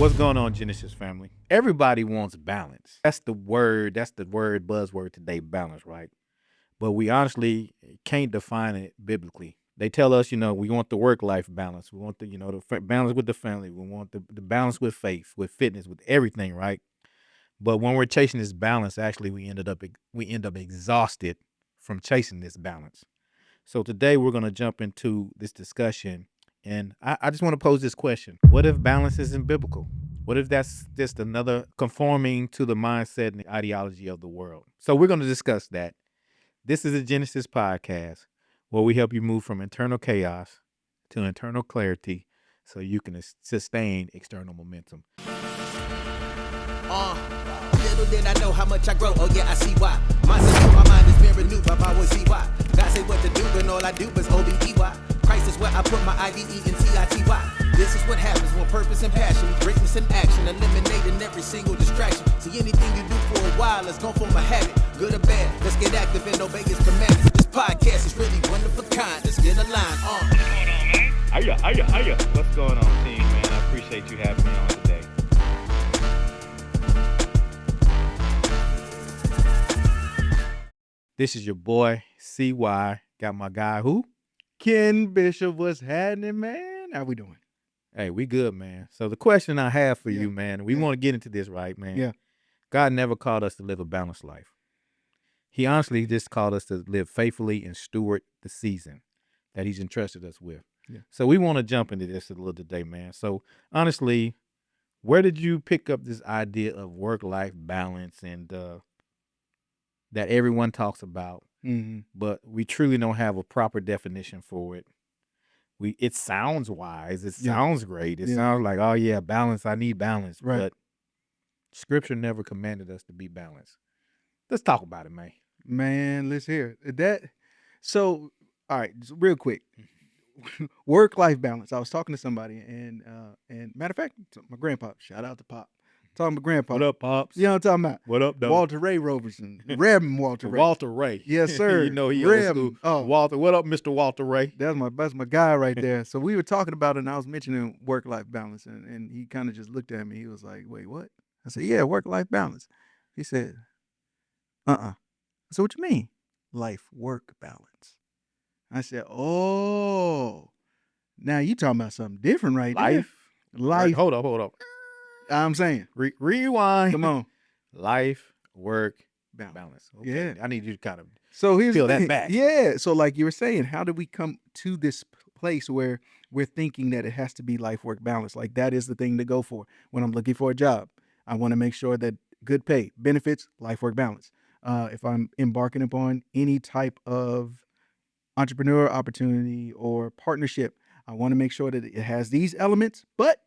What's going on, Genesis family? Everybody wants balance. That's the word buzzword today, balance, right? But we honestly can't define it biblically. They tell us, we want the work-life balance. We want the balance with the family. We want the balance with faith, with fitness, with everything, right? But when we're chasing this balance, actually, we end up exhausted from chasing this balance. So today we're going to jump into this discussion, and I just want to pose this question: what if balance isn't biblical? What if that's just another conforming to the mindset and the ideology of the world? So we're going to discuss that. This is a Genesis podcast where we help you move from internal chaos to internal clarity so you can sustain external momentum. Little did I know how much I grow. Oh yeah, I see why. My mind has been renewed by power. See why. God say what to do, and all I do is O-B-E-Y. Christ is where I put my I-D-E and T-I-T-Y. This is what happens when purpose and passion, greatness and action, eliminating every single distraction. See, anything you do for a while is gone from a habit, good or bad. Let's get active and obey His commandments. This podcast is really one of a kind. Let's get aligned. What's going on, man? Hiya. What's going on, team, man? I appreciate you having me on today. This is your boy, CY. Got my guy, who? Ken Bishop. What's happening, man? How we doing? Hey, we good, man. So the question I have for Yeah. you, man, we want to get into this, right, man? Yeah. God never called us to live a balanced life. He honestly just called us to live faithfully and steward the season that He's entrusted us with. Yeah. So we want to jump into this a little today, man. So honestly, where did you pick up this idea of work-life balance and that everyone talks about, Mm-hmm. but we truly don't have a proper definition for it? It sounds wise. It Yeah. sounds great. It Yeah. sounds like, oh yeah, balance. I need balance. Right. But Scripture never commanded us to be balanced. Let's talk about it, man. Man, let's hear it. So, all right, just real quick. Work-life balance. I was talking to somebody, and matter of fact, my grandpa. Shout out to Pop. Talking to my grandpa. What up, Pops? You know what I'm talking about? What up, though? Walter Ray Roberson. Reverend Walter Ray. Walter Ray. Yes, sir. You know he old Rem. school. Oh. Walter. What up, Mr. Walter Ray? That's my guy right there. So we were talking about it, and I was mentioning work-life balance, and he kind of just looked at me. He was like, "Wait, what?" I said, "Yeah, work-life balance." He said, "Uh-uh." I said, "What you mean?" Life-work balance. I said, "Oh, now you talking about something different right there." Life. Hold up. I'm saying. Rewind. Come on. Life, work, Balance. balance. Okay. Yeah. I need you to kind of So here's peel the that thing. back. Yeah. So like you were saying, how did we come to this place where we're thinking that it has to be life work balance? Like that is the thing to go for when I'm looking for a job. I want to make sure that good pay, benefits, life work balance. If I'm embarking upon any type of entrepreneur opportunity or partnership, I want to make sure that it has these elements, but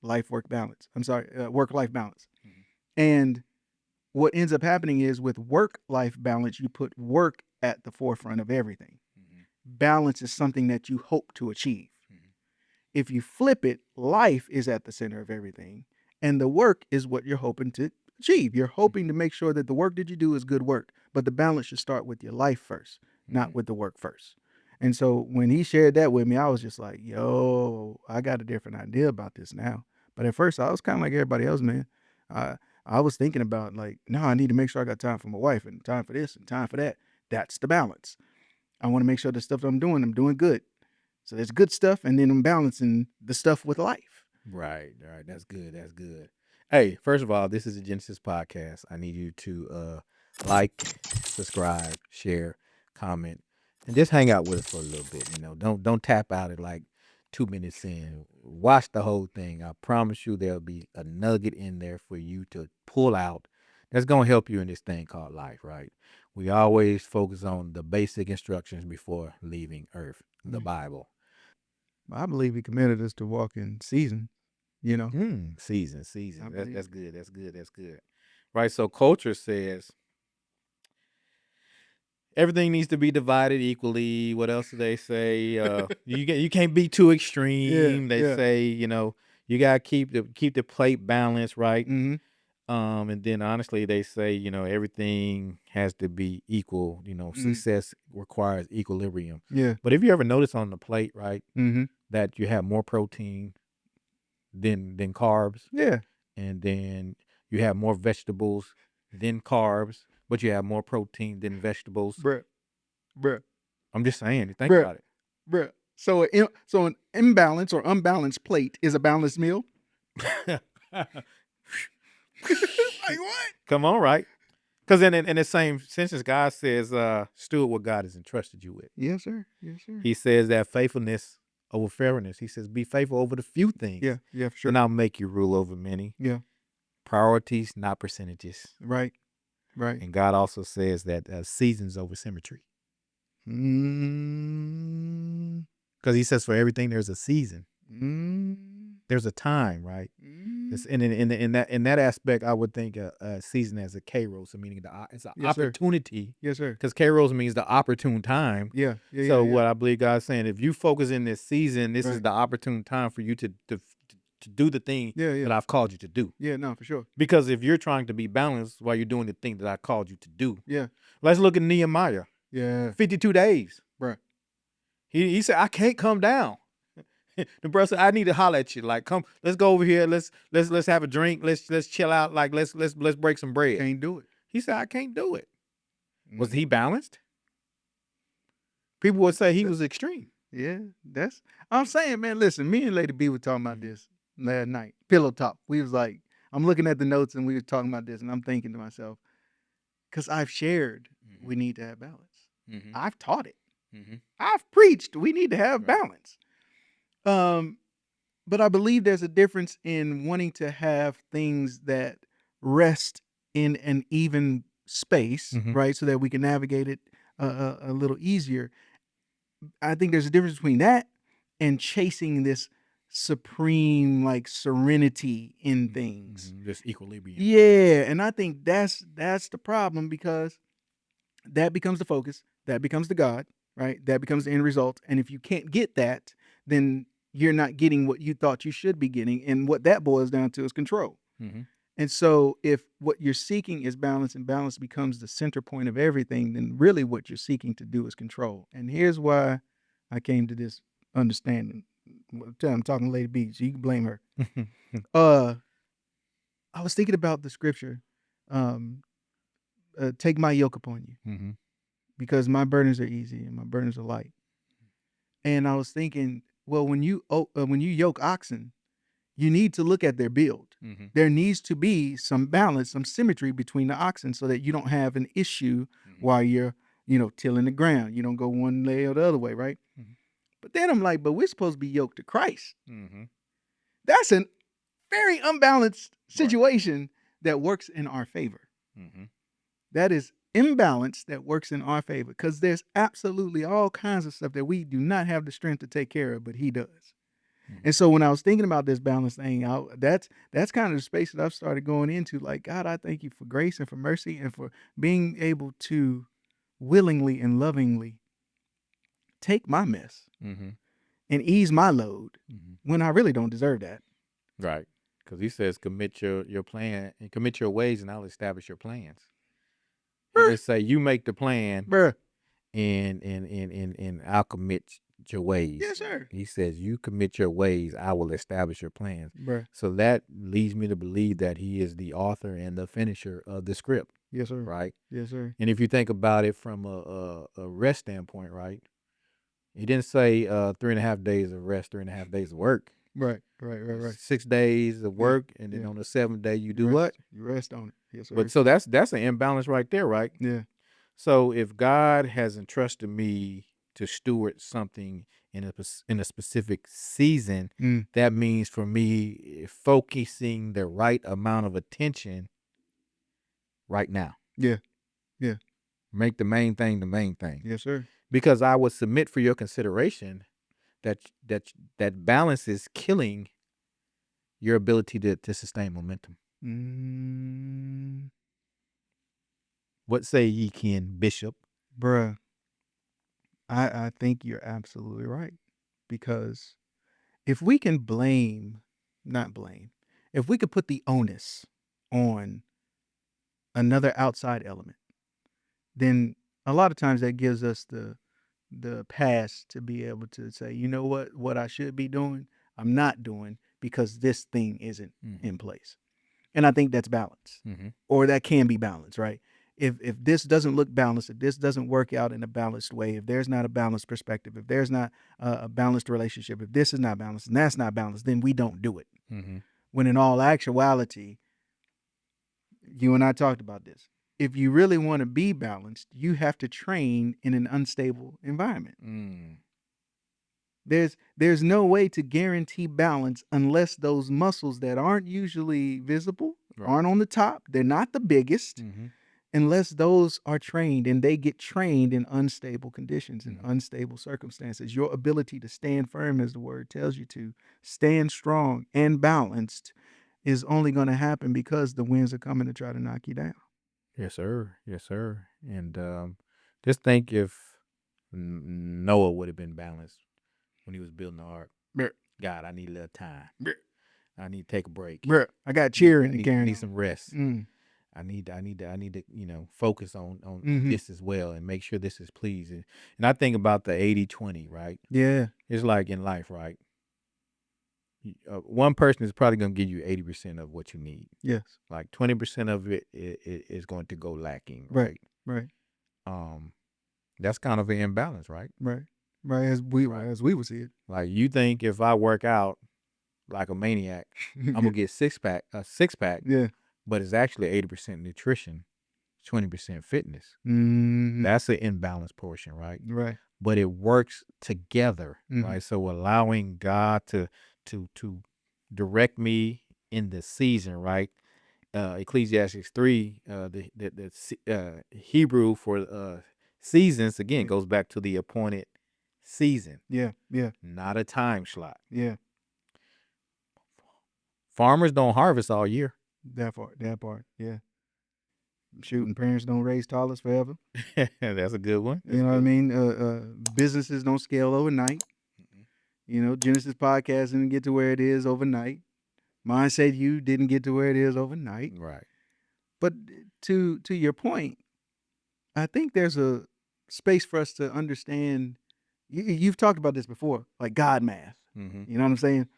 life work balance. I'm sorry, work life balance. Mhm. And what ends up happening is with work-life balance, you put work at the forefront of everything. Mhm. Balance is something that you hope to achieve. Mhm. If you flip it, life is at the center of everything, and the work is what you're hoping to achieve. You're hoping to make sure that the work that you do is good work, but the balance should start with your life first, not Mhm. with the work first. And so when he shared that with me, I was just like, yo, I got a different idea about this now. But at first, I was kind of like everybody else, man. I was thinking about like, no, I need to make sure I got time for my wife and time for this and time for that. That's the balance. I want to make sure the stuff that I'm doing good. So there's good stuff, and then I'm balancing the stuff with life. Right. That's good. Hey, first of all, this is a Genesis podcast. I need you to like, subscribe, share, comment, and just hang out with us for a little bit. Don't tap out at like 2 minutes in. Watch the whole thing. I promise you there'll be a nugget in there for you to pull out that's gonna help you in this thing called life, right? We always focus on the basic instructions before leaving Earth, the Bible. I believe he commanded us to walk in season, you know. Season. I That's believe that's good. Right. So culture says everything needs to be divided equally. What else do they say? You can't be too extreme. They yeah. say, you gotta keep the plate balanced, right? Mm-hmm. And then honestly they say, everything has to be equal. Success requires equilibrium. Yeah. But if you ever notice on the plate, right, Mm-hmm. that you have more protein than carbs, Yeah, and then you have more vegetables than carbs, but you have more protein than vegetables. bruh, bruh, I'm just saying, think bruh, about bruh. So an imbalance or unbalanced plate is a balanced meal. it. Like what? Come on, right? Because in the same sentence, God says, steward what God has entrusted you with. Yes, sir. Yes, sir. He says that faithfulness over fairness. He says, be faithful over the few things. Yeah, yeah, for sure. And I'll make you rule over many. Yeah, Priorities, not percentages. right, right. And God also says that seasons over symmetry. Mm, Because he says for everything, there's a season. mm, There's a time, right? It's in that aspect, I would think a season as a kairos, so meaning it's an Yes, sir. opportunity. Yes, sir. Because kairos means the opportune time. Yeah, yeah, So yeah, what I believe God's saying, if you focus in this season, this is Right. the opportune time for you to do the thing yeah, yeah, that I've called you to do. yeah. No, for sure. Because if you're trying to be balanced while you're doing the thing that I called you to do, Yeah, let's look at Nehemiah. yeah, 52 days. bruh. He said, I can't come down. The brother said, I need to holler at you. Like, come, let's go over here. Let's have a drink. Let's chill out. Like, let's break some bread. Can't do it. He said, I can't do it. Was Mm. he balanced? People would say he was extreme. Yeah, I'm saying, man. Listen, me and Lady B were talking about this last night. Pillow talk. We was like, I'm looking at the notes and we were talking about this, and I'm thinking to myself, because I've shared, we need to have balance. Mm-hmm. I've taught it. Mm-hmm. I've preached. We need to have Right. balance. But I believe there's a difference in wanting to have things that rest in an even space, Mhm. right, so that we can navigate it a little easier. I think there's a difference between that and chasing this supreme like serenity in things. Just equilibrium. Yeah, and I think that's the problem, because that becomes the focus, that becomes the God, right? That becomes the end result. And if you can't get that, then you're not getting what you thought you should be getting. And what that boils down to is control. Mm-hmm. And so if what you're seeking is balance, and balance becomes the center point of everything, then really what you're seeking to do is control. And here's why I came to this understanding. I'm talking to Lady B, so you can blame her. I was thinking about the scripture, take my yoke upon you, Mm-hmm. because my burdens are easy and my burdens are light. And I was thinking, well, when you yoke oxen, you need to look at their build. Mm-hmm. There needs to be some balance, some symmetry between the oxen, so that you don't have an issue while you're, tilling the ground. You don't go one way or the other way, right? Mhm. But then I'm like, but we're supposed to be yoked to Christ. Mm-hmm. That's a very unbalanced situation that works in our favor. Mm-hmm. That is imbalance that works in our favor, because there's absolutely all kinds of stuff that we do not have the strength to take care of, but he does. Mhm. And so when I was thinking about this balance thing, that's kind of the space that I've started going into. Like, God, I thank you for grace and for mercy and for being able to willingly and lovingly take my mess Mm-hmm. and ease my load Mm-hmm. when I really don't deserve that. Right. Because he says, commit your plan and commit your ways, and I'll establish your plans. He Bruh. didn't say you make the plan Bruh. and I'll commit your ways. Yes, sir. He says, you commit your ways, I will establish your plans. Bruh. So that leads me to believe that he is the author and the finisher of the script. Yes, sir. Right. Yes, sir. And if you think about it from a rest standpoint, right? He didn't say 3.5 days of rest, 3.5 days of work. Right. 6 days of work, and then yeah. on the 7th day you You do rest, what? You rest on it. Yes, sir. But so that's an imbalance right there, right? Yeah. So if God has entrusted me to steward something in a specific season, that means for me focusing the right amount of attention right now. Yeah. Yeah. Make the main thing the main thing. Yes, sir. Because I would submit for your consideration that balance is killing your ability to sustain momentum. What say ye, Ken Bishop? Bruh, I think you're absolutely right. Because if we can if we could put the onus on another outside element, then a lot of times that gives us the pass to be able to say, you know what I should be doing, I'm not doing, because this thing isn't Mm-hmm. in place. And I think that's balance, Mm-hmm. or that can be balanced, right? If this doesn't look balanced, if this doesn't work out in a balanced way, if there's not a balanced perspective, if there's not a balanced relationship, if this is not balanced and that's not balanced, then we don't do it. Mm-hmm. When in all actuality, you and I talked about this. If you really want to be balanced, you have to train in an unstable environment. Mm. There's no way to guarantee balance unless those muscles that aren't usually visible, Right. aren't on the top, they're not the biggest, Mm-hmm. unless those are trained, and they get trained in unstable conditions and Mhm. unstable circumstances. Your ability to stand firm, as the word tells you to, stand strong and balanced, is only going to happen because the winds are coming to try to knock you down. Yes, sir. Yes, sir. And just think if Noah would have been balanced when he was building the ark. Bruh, God, I need a little time. bruh, I need to take a break. bruh, I got cheering to I carry need on. some rest. Mm, I need to focus on mhm. this as well and make sure this is pleasing. And I think about the 80-20, right? Yeah, It's like in life, right? One person is probably going to give you 80% of what you need. yes, Like 20% of it is going to go lacking, right, right? right, That's kind of an imbalance, right? right, right. As we would see it. Like you think if I work out like a maniac, I'm gonna get a 6 pack, Yeah. but it's actually 80% nutrition, 20% fitness. Mm-hmm. That's an imbalanced portion, right? Right. But it works together, Mhm. right? So allowing God to direct me in the season, right? Ecclesiastes 3, the Hebrew for seasons again Yeah. goes back to the appointed season, Yeah, yeah, not a time slot. yeah. Farmers don't harvest all year. That part. Yeah. Shooting parents don't raise toddlers forever. That's a good one. That's You know what I good. mean? Businesses don't scale overnight. Mhm. You know, Genesis podcast didn't get to where it is overnight. Mindset You didn't get to where it is overnight. Right. But to your point, I think there's a space for us to understand. You've talked about this before, like God math. Mm-hmm. You know what I'm saying?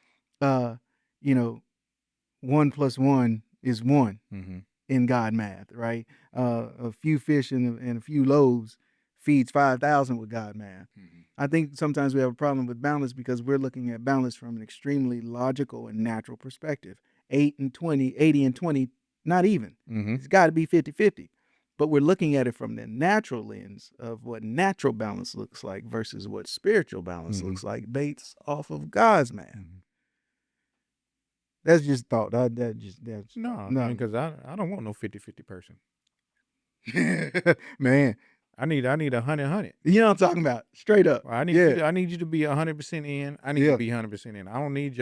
Uh, you know, 1 + 1 is 1 Mm-hmm. in God math, right? A few fish and a few loaves feeds 5,000 with God math. Mm-hmm. I think sometimes we have a problem with balance because we're looking at balance from an extremely logical and natural perspective. 8 and 20, 80 and 20, not even. Mm-hmm. It's got to be 50-50. But we're looking at it from the natural lens of what natural balance looks like versus what spiritual balance Mhm. looks like based off of God's math. Mhm. That's just thought. That's No, no. because I don't want no 50-50 person. Man, I need 100. you know what I'm talking about. Straight up. I need Yeah. I need you to be 100% in. I need Yeah. to be 100% in. I don't need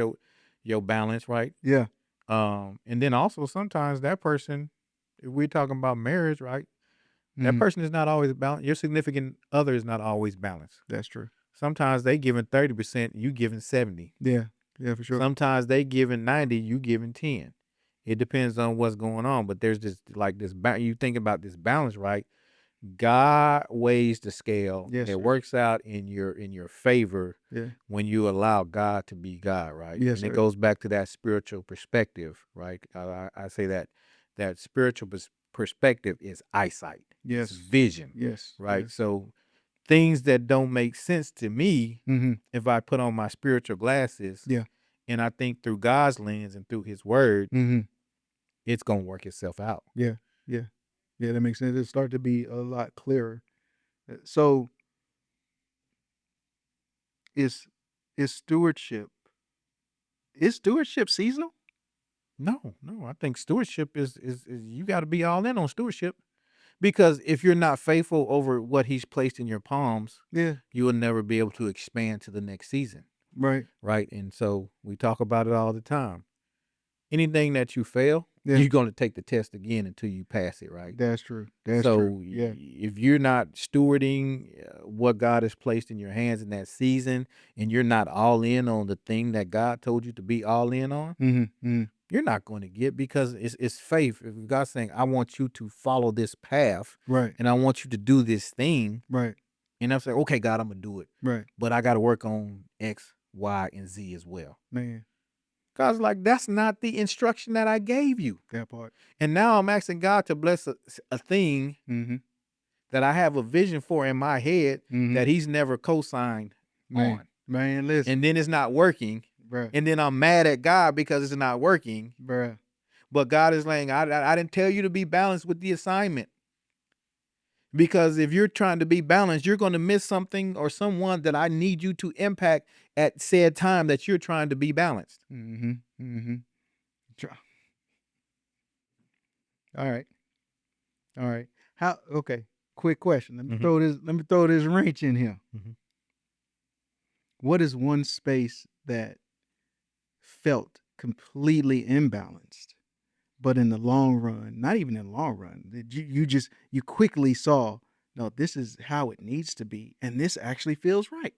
your balance, right? Yeah. And then also sometimes that person, if we're talking about marriage, right? That Mhm. person is not always balanced. Your significant other is not always balanced. That's true. Sometimes they giving 30%, you giving 70. Yeah. Yeah, for sure. Sometimes they giving 90, you giving 10. It depends on what's going on, but there's this like this you think about this balance, right? God weighs the scale. Yes, It sir. works out in your favor Yeah. when you allow God to be God, right? Yes, And it sir. goes back to that spiritual perspective, right? I say that spiritual perspective is eyesight, Yes. it's vision, Yes. right? Yes. So things that don't make sense to me, Mm-hmm. if I put on my spiritual glasses, Yeah. and I think through God's lens and through His Word, Mm-hmm. it's gonna work itself out. Yeah. Yeah. Yeah, that makes sense. It start to be a lot clearer. So is is stewardship seasonal? No, I think stewardship is you got to be all in on stewardship because if you're not faithful over what He's placed in your palms, Yeah. you will never be able to expand to the next season, Right. right? And so we talk about it all the time. Anything that you fail, Yeah. you're going to take the test again until you pass it, right? That's true. That's So true. Yeah. if you're not stewarding what God has placed in your hands in that season, and you're not all in on the thing that God told you to be all in on, Mm-hmm. Mm-hmm. you're not going to get because it's faith. If God's saying, I want you to follow this path Right. and I want you to do this thing, Right. and I'm saying, okay, God, I'm gonna do it. Right. But I gotta work on X, Y, and Z as well. Man. God's like, that's not the instruction that I gave you. That part. And now I'm asking God to bless a thing Mm-hmm. that I have a vision for in my head Mm-hmm. that he's never co-signed on. Man, listen. And then it's not working. Bruh. And then I'm mad at God because it's not working. Bruh. But God is like, I didn't tell you to be balanced with the assignment. Because if you're trying to be balanced, you're going to miss something or someone that I need you to impact at said time that you're trying to be balanced. Mm-hmm. Mm-hmm. All right. All right. Okay. Quick question. Let me throw this wrench in here. Mm-hmm. What is one space that felt completely imbalanced, but in the long run, not even in the long run, you quickly saw, no, this is how it needs to be, and this actually feels right.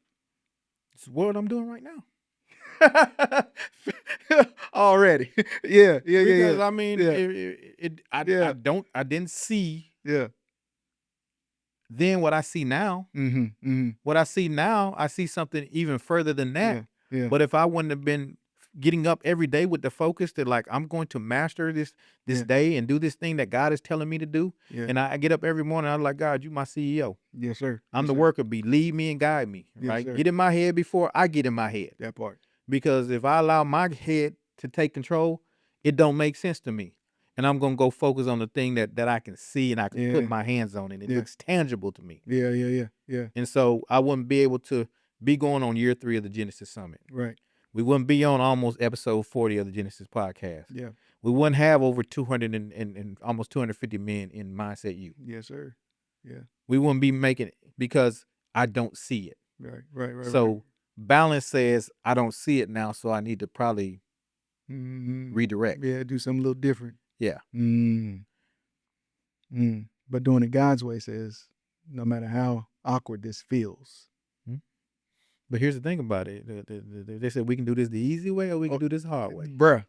It's what I'm doing right now. Already. Yeah. Because I mean, Yeah. I didn't see Yeah. then what I see now. Mm-hmm. Mm-hmm. What I see now, I see something even further than that. Yeah. But if I wouldn't have been getting up every day with the focus that like I'm going to master this Yeah. day and do this thing that God is telling me to do, Yeah. and I get up every morning, I'm like, God, you my CEO. Yes, sir. I'm Yes, the sir. worker bee. Lead me and guide me. Yes, Right? sir. Get in my head before I get in my head. That part. Because if I allow my head to take control, it don't make sense to me. And I'm gonna go focus on the thing that I can see and I can put Yeah. my hands on it. It Yeah. looks tangible to me. Yeah. And so I wouldn't be able to be going on year 3 of the Genesis Summit. Right. We wouldn't be on almost episode 40 of the Genesis podcast. Yeah. We wouldn't have over 200 and almost 250 men in Mindset U. Yes, sir. Yeah. We wouldn't be making it because I don't see it. Right. So balance says I don't see it now, so I need to probably redirect. Yeah, do something a little different. Yeah. But doing it God's way says, no matter how awkward this feels. But here's the thing about it. They said we can do this the easy way or we can do this the hard way. Bruh.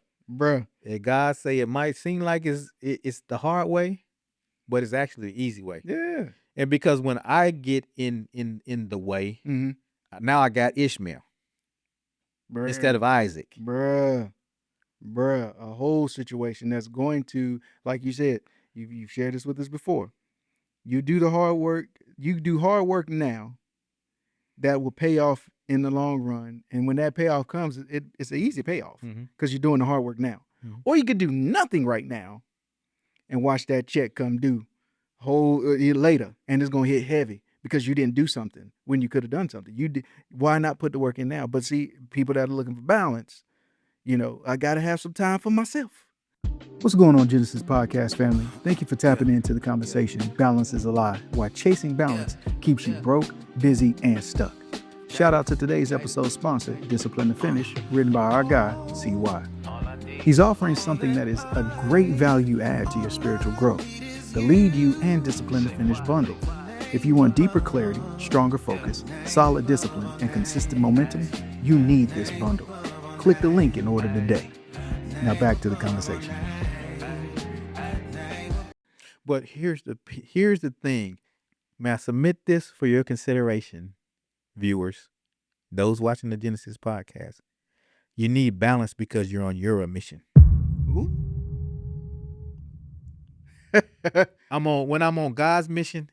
And God say it might seem like it's the hard way, but it's actually the easy way. Yeah. And because when I get in the way, now I got Ishmael instead of Isaac. Bruh, a whole situation that's going to, like you said, you've shared this with us before. You do the hard work. You do hard work now that will pay off in the long run. And when that payoff comes, it's an easy payoff because you're doing the hard work now. Or you could do nothing right now and watch that check come due later, and it's going to hit heavy because you didn't do something when you could have done something. You did. Why not put the work in now? But see, people that are looking for balance, I got to have some time for myself. What's going on, Genesis Podcast family? Thank you for tapping into the conversation. Balance is a lie, while chasing balance keeps you broke, busy, and stuck. Shout out to today's episode sponsor, Discipline to Finish, written by our guy, CY. He's offering something that is a great value add to your spiritual growth, the Lead You and Discipline to Finish bundle. If you want deeper clarity, stronger focus, solid discipline, and consistent momentum, you need this bundle. Click the link in order today. Now back to the conversation. But here's the thing. May I submit this for your consideration, viewers, those watching the Genesis podcast. You need balance because you're on your mission. When I'm on God's mission,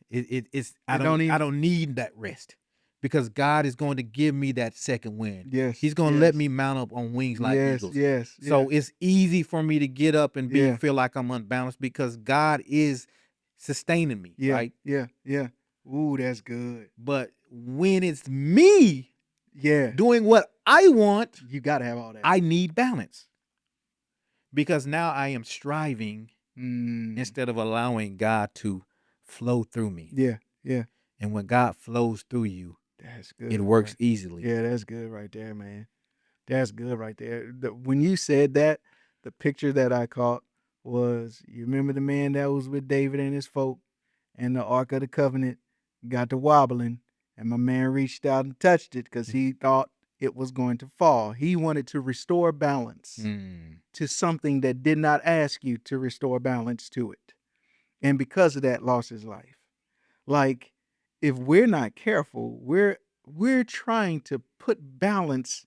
I don't need that rest because God is going to give me that second wind. Yes, He's going to let me mount up on wings like eagles. Yes. So it's easy for me to get up and feel like I'm unbalanced because God is sustaining me. Right? Yeah. Ooh, that's good. But when it's me doing what I want, you got to have all that. I need balance because now I am striving instead of allowing God to flow through me. Yeah. And when God flows through you, that's good. It works easily. Yeah, that's good right there, man. That's good right there. When you said that, the picture that I caught was, you remember the man that was with David and his folk, and the Ark of the Covenant got to wobbling, and my man reached out and touched it because he thought it was going to fall. He wanted to restore balance to something that did not ask you to restore balance to it. And because of that, lost his life. Like, if we're not careful, we're trying to put balance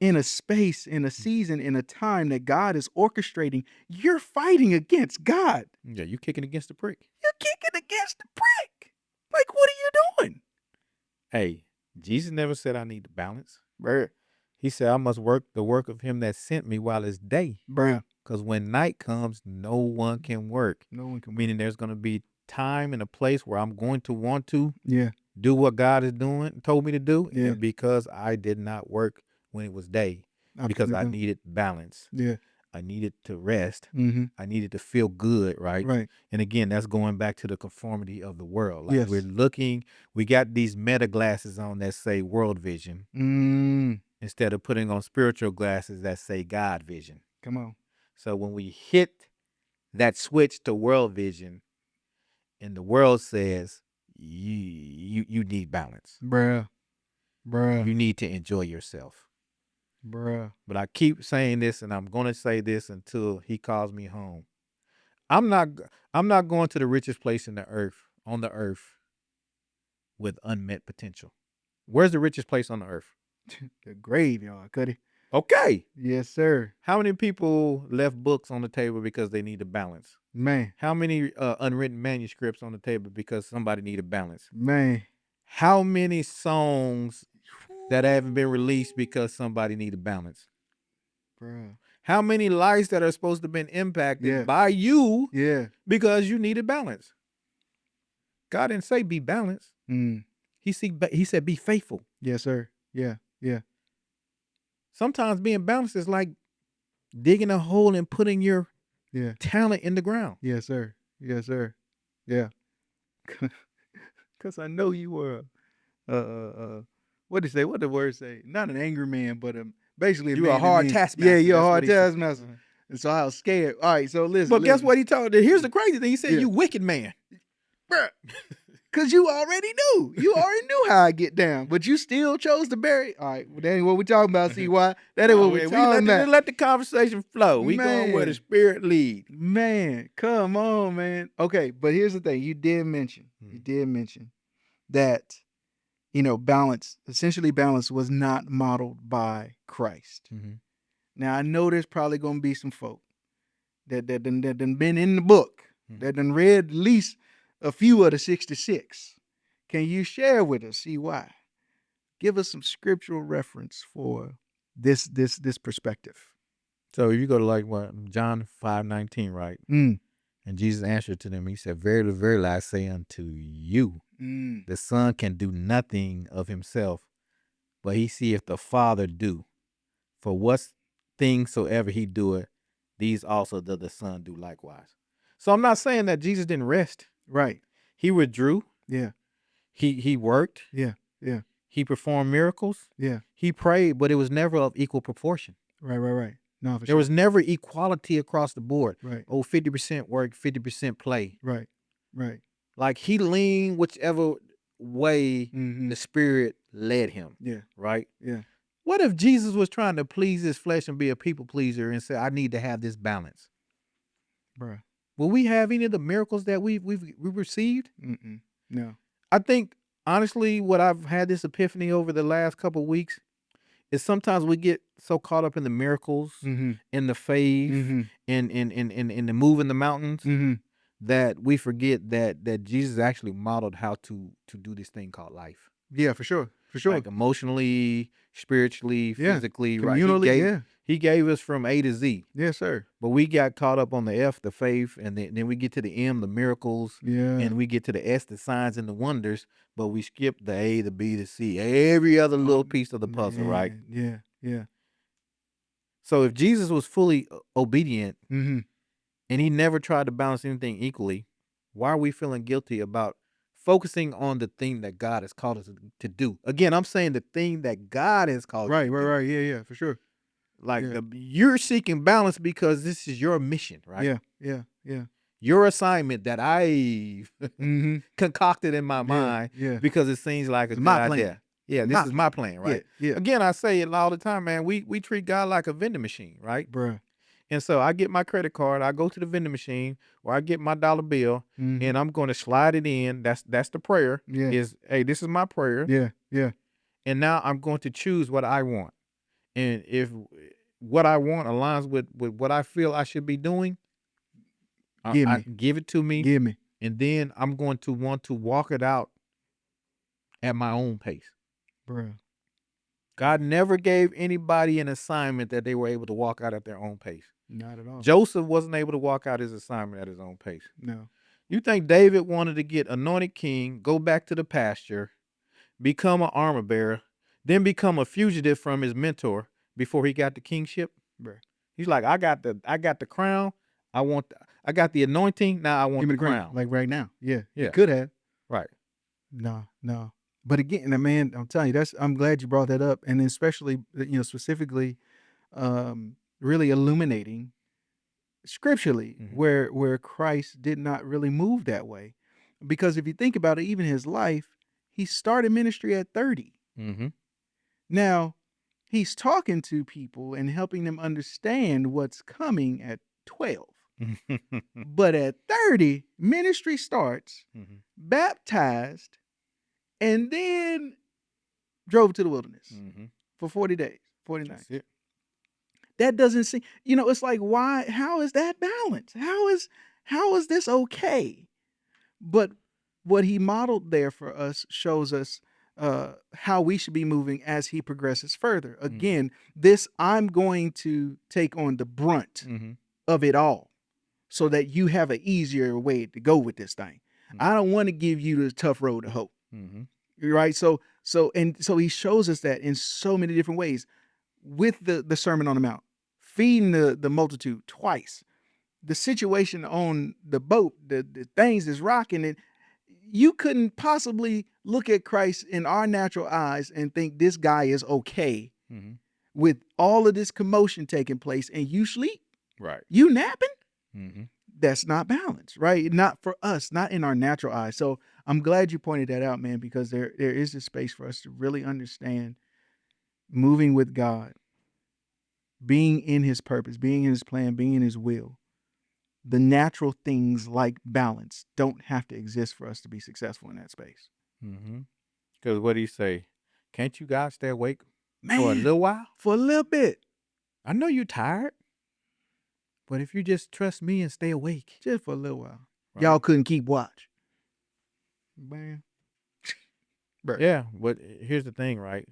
in a space, in a season, in a time that God is orchestrating, you're fighting against God. Yeah, you kicking against the prick. You're kicking against the prick. Like, what are you doing? Hey, Jesus never said I need to balance. Bruh. He said I must work the work of him that sent me while it's day. Bruh. Because when night comes, no one can work. No one can. Meaning there's going to be time and a place where I'm going to want to Yeah. do what God is doing, told me to do. Yeah. And because I did not work when it was day, because I needed balance. Yeah. I needed to rest. Mm-hmm. I needed to feel good, right? Right. And again, that's going back to the conformity of the world. Like Yes. we got these meta glasses on that say world vision instead of putting on spiritual glasses that say God vision. Come on. So when we hit that switch to world vision and the world says you need balance. Bruh. You need to enjoy yourself. Bruh. But I keep saying this, and I'm going to say this until he calls me home. I'm not going to the richest place on the earth with unmet potential. Where's the richest place on the earth? The graveyard, Cuddy. Okay. Yes, sir. How many people left books on the table because they need a balance? Man. How many unwritten manuscripts on the table because somebody needed balance? Man. How many songs that haven't been released because somebody needed balance? Bruh. How many lives that are supposed to have been impacted by you because you needed balance? God didn't say be balanced. He said be faithful. Yes, sir. Yeah. Yeah. Sometimes being balanced is like digging a hole and putting your talent in the ground. Yes, sir. Yes, sir. Yeah. Because I know you were what did he say? What did the word say? Not an angry man, but basically You a hard taskmaster. Yeah, you're a That's hard what he said. taskmaster. And so I was scared. All right, so listen. But guess what he told? Here's the crazy thing. He said, "You wicked man." Bruh. Because you already knew. You already knew how I get down. But you still chose to bury. All right, well, that ain't what we're talking about, CY. That ain't what we're talking about. Let the conversation flow. We going where the spirit lead. Man, come on, man. Okay, but here's the thing. You did mention that, balance, essentially balance was not modeled by Christ. Now, I know there's probably going to be some folk that done been in the book, that done read at least a few of the 66. Can you share with us, CY? Give us some scriptural reference for this perspective. So if you go to like what John 5:19, right? And Jesus answered to them, he said, "Verily, verily, I say unto you, the Son can do nothing of himself, but he seeth the Father do. For what things soever he doeth, these also does the Son do likewise." So I'm not saying that Jesus didn't rest. Right. He withdrew. Yeah. He worked. Yeah. Yeah. He performed miracles. Yeah. He prayed, but it was never of equal proportion. Right. No, for There was never equality across the board. Right. 50% work, 50% play. Right. Like he leaned whichever way the Spirit led him. Yeah. Right? Yeah. What if Jesus was trying to please his flesh and be a people pleaser and say, I need to have this balance? Bruh. Will we have any of the miracles that we've received? No. I think, honestly, what I've had this epiphany over the last couple of weeks is sometimes we get so caught up in the miracles, in the faith, in the moving the mountains, that we forget that Jesus actually modeled how to do this thing called life. Yeah, for sure. Like emotionally, spiritually, physically, communally, right? He gave us from A to Z. Yes, sir. But we got caught up on the F, the faith, and then we get to the M, the miracles, and we get to the S, the signs and the wonders, but we skip the A, the B, the C, every other little piece of the puzzle, right? Yeah. So if Jesus was fully obedient and he never tried to balance anything equally, why are we feeling guilty about focusing on the thing that God has called us to do? Again, I'm saying the thing that God has called you to do. Right. Yeah, for sure. Like you're seeking balance because this is your mission, right? Yeah. Your assignment that I concocted in my mind because it seems like it's my good plan. idea. Yeah, this is my plan, right? Yeah. Again, I say it all the time, man. We treat God like a vending machine, right? Bruh. And so I get my credit card, I go to the vending machine, or I get my dollar bill, and I'm going to slide it in. That's the prayer. Yeah. Is hey, this is my prayer. Yeah. And now I'm going to choose what I want. And if what I want aligns with what I feel I should be doing, Give I me. give it to me, Give me. and then I'm going to want to walk it out at my own pace. Bruh. God never gave anybody an assignment that they were able to walk out at their own pace. Not at all. Joseph wasn't able to walk out his assignment at his own pace. No. You think David wanted to get anointed king, go back to the pasture, become an armor bearer, then become a fugitive from his mentor before he got the kingship? Bruh. He's like, I got the crown. I got the anointing. Now I want Give me the crown. Like right now. Yeah. Yeah. You could have. Right. No. But again, man, I'm telling you, I'm glad you brought that up. And especially, specifically, really illuminating scripturally Mhm. where Christ did not really move that way. Because if you think about it, even his life, he started ministry at 30. Mm-hmm. Now, he's talking to people and helping them understand what's coming at 12. But at 30, ministry starts, Mhm. baptized, and then drove to the wilderness Mhm. for 40 days, 40 nights. That's it. That doesn't seem, it's like, why? How is that balanced? How is this okay? But what he modeled there for us shows us how we should be moving as he progresses further. Again, this I'm going to take on the brunt Mhm. of it all so that you have an easier way to go with this thing. I don't want to give you the tough road to hoe. Mhm. Right? So he shows us that in so many different ways with the Sermon on the Mount, feeding the multitude twice, the situation on the boat, the things that's rocking it. You couldn't possibly look at Christ in our natural eyes and think this guy is okay Mhm. with all of this commotion taking place and you sleep, Right. you napping. Mhm. That's not balanced, right? Not for us, not in our natural eyes. So I'm glad you pointed that out, man, because there is a space for us to really understand moving with God, being in his purpose, being in his plan, being in his will. The natural things like balance don't have to exist for us to be successful in that space. Mhm. Because what do you say? Can't you guys stay awake Man, for a little while? for a little bit, I know you're tired, but if you just trust me and stay awake, just for a little while. right? Y'all couldn't keep watch. Man. Bro. Yeah, but here's the thing, right?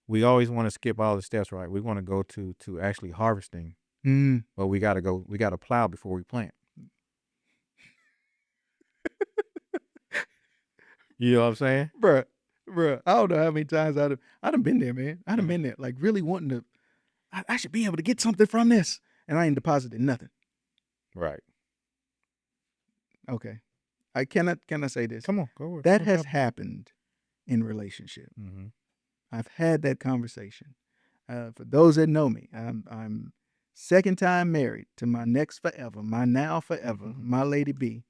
We always want to skip all the steps, right? We want to go to actually harvesting, but we gotta plow before we plant. You know what I'm saying? Bruh, I don't know how many times I done been there, man. I done been there, like really wanting to. I should be able to get something from this, and I ain't deposited nothing. Right. Okay, can I say this? Come on, go with it. That No has problem. happened in relationship. Mhm. I've had that conversation. For those that know me, I'm second time married to my next forever, my now forever, my lady B.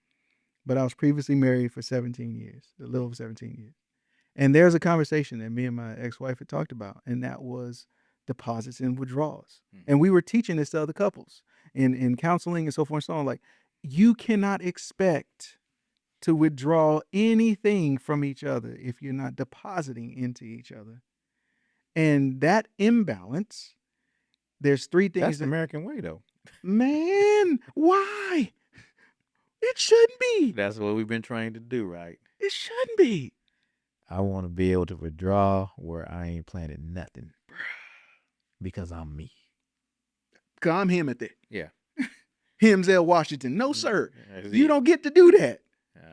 But I was previously married for 17 years, a little over 17 years. And there's a conversation that me and my ex-wife had talked about, and that was deposits and withdrawals. And we were teaching this to other couples in counseling and so forth and so on. Like, you cannot expect to withdraw anything from each other if you're not depositing into each other. And that imbalance, there's three That's things the American way, though. man, why? It shouldn't be. That's what we've been trained to do, right? It shouldn't be. I want to be able to withdraw where I ain't planted nothing because I'm me. Cause I'm him at that. Yeah. Himzel Washington. No, sir. That's You it. don't get to do that.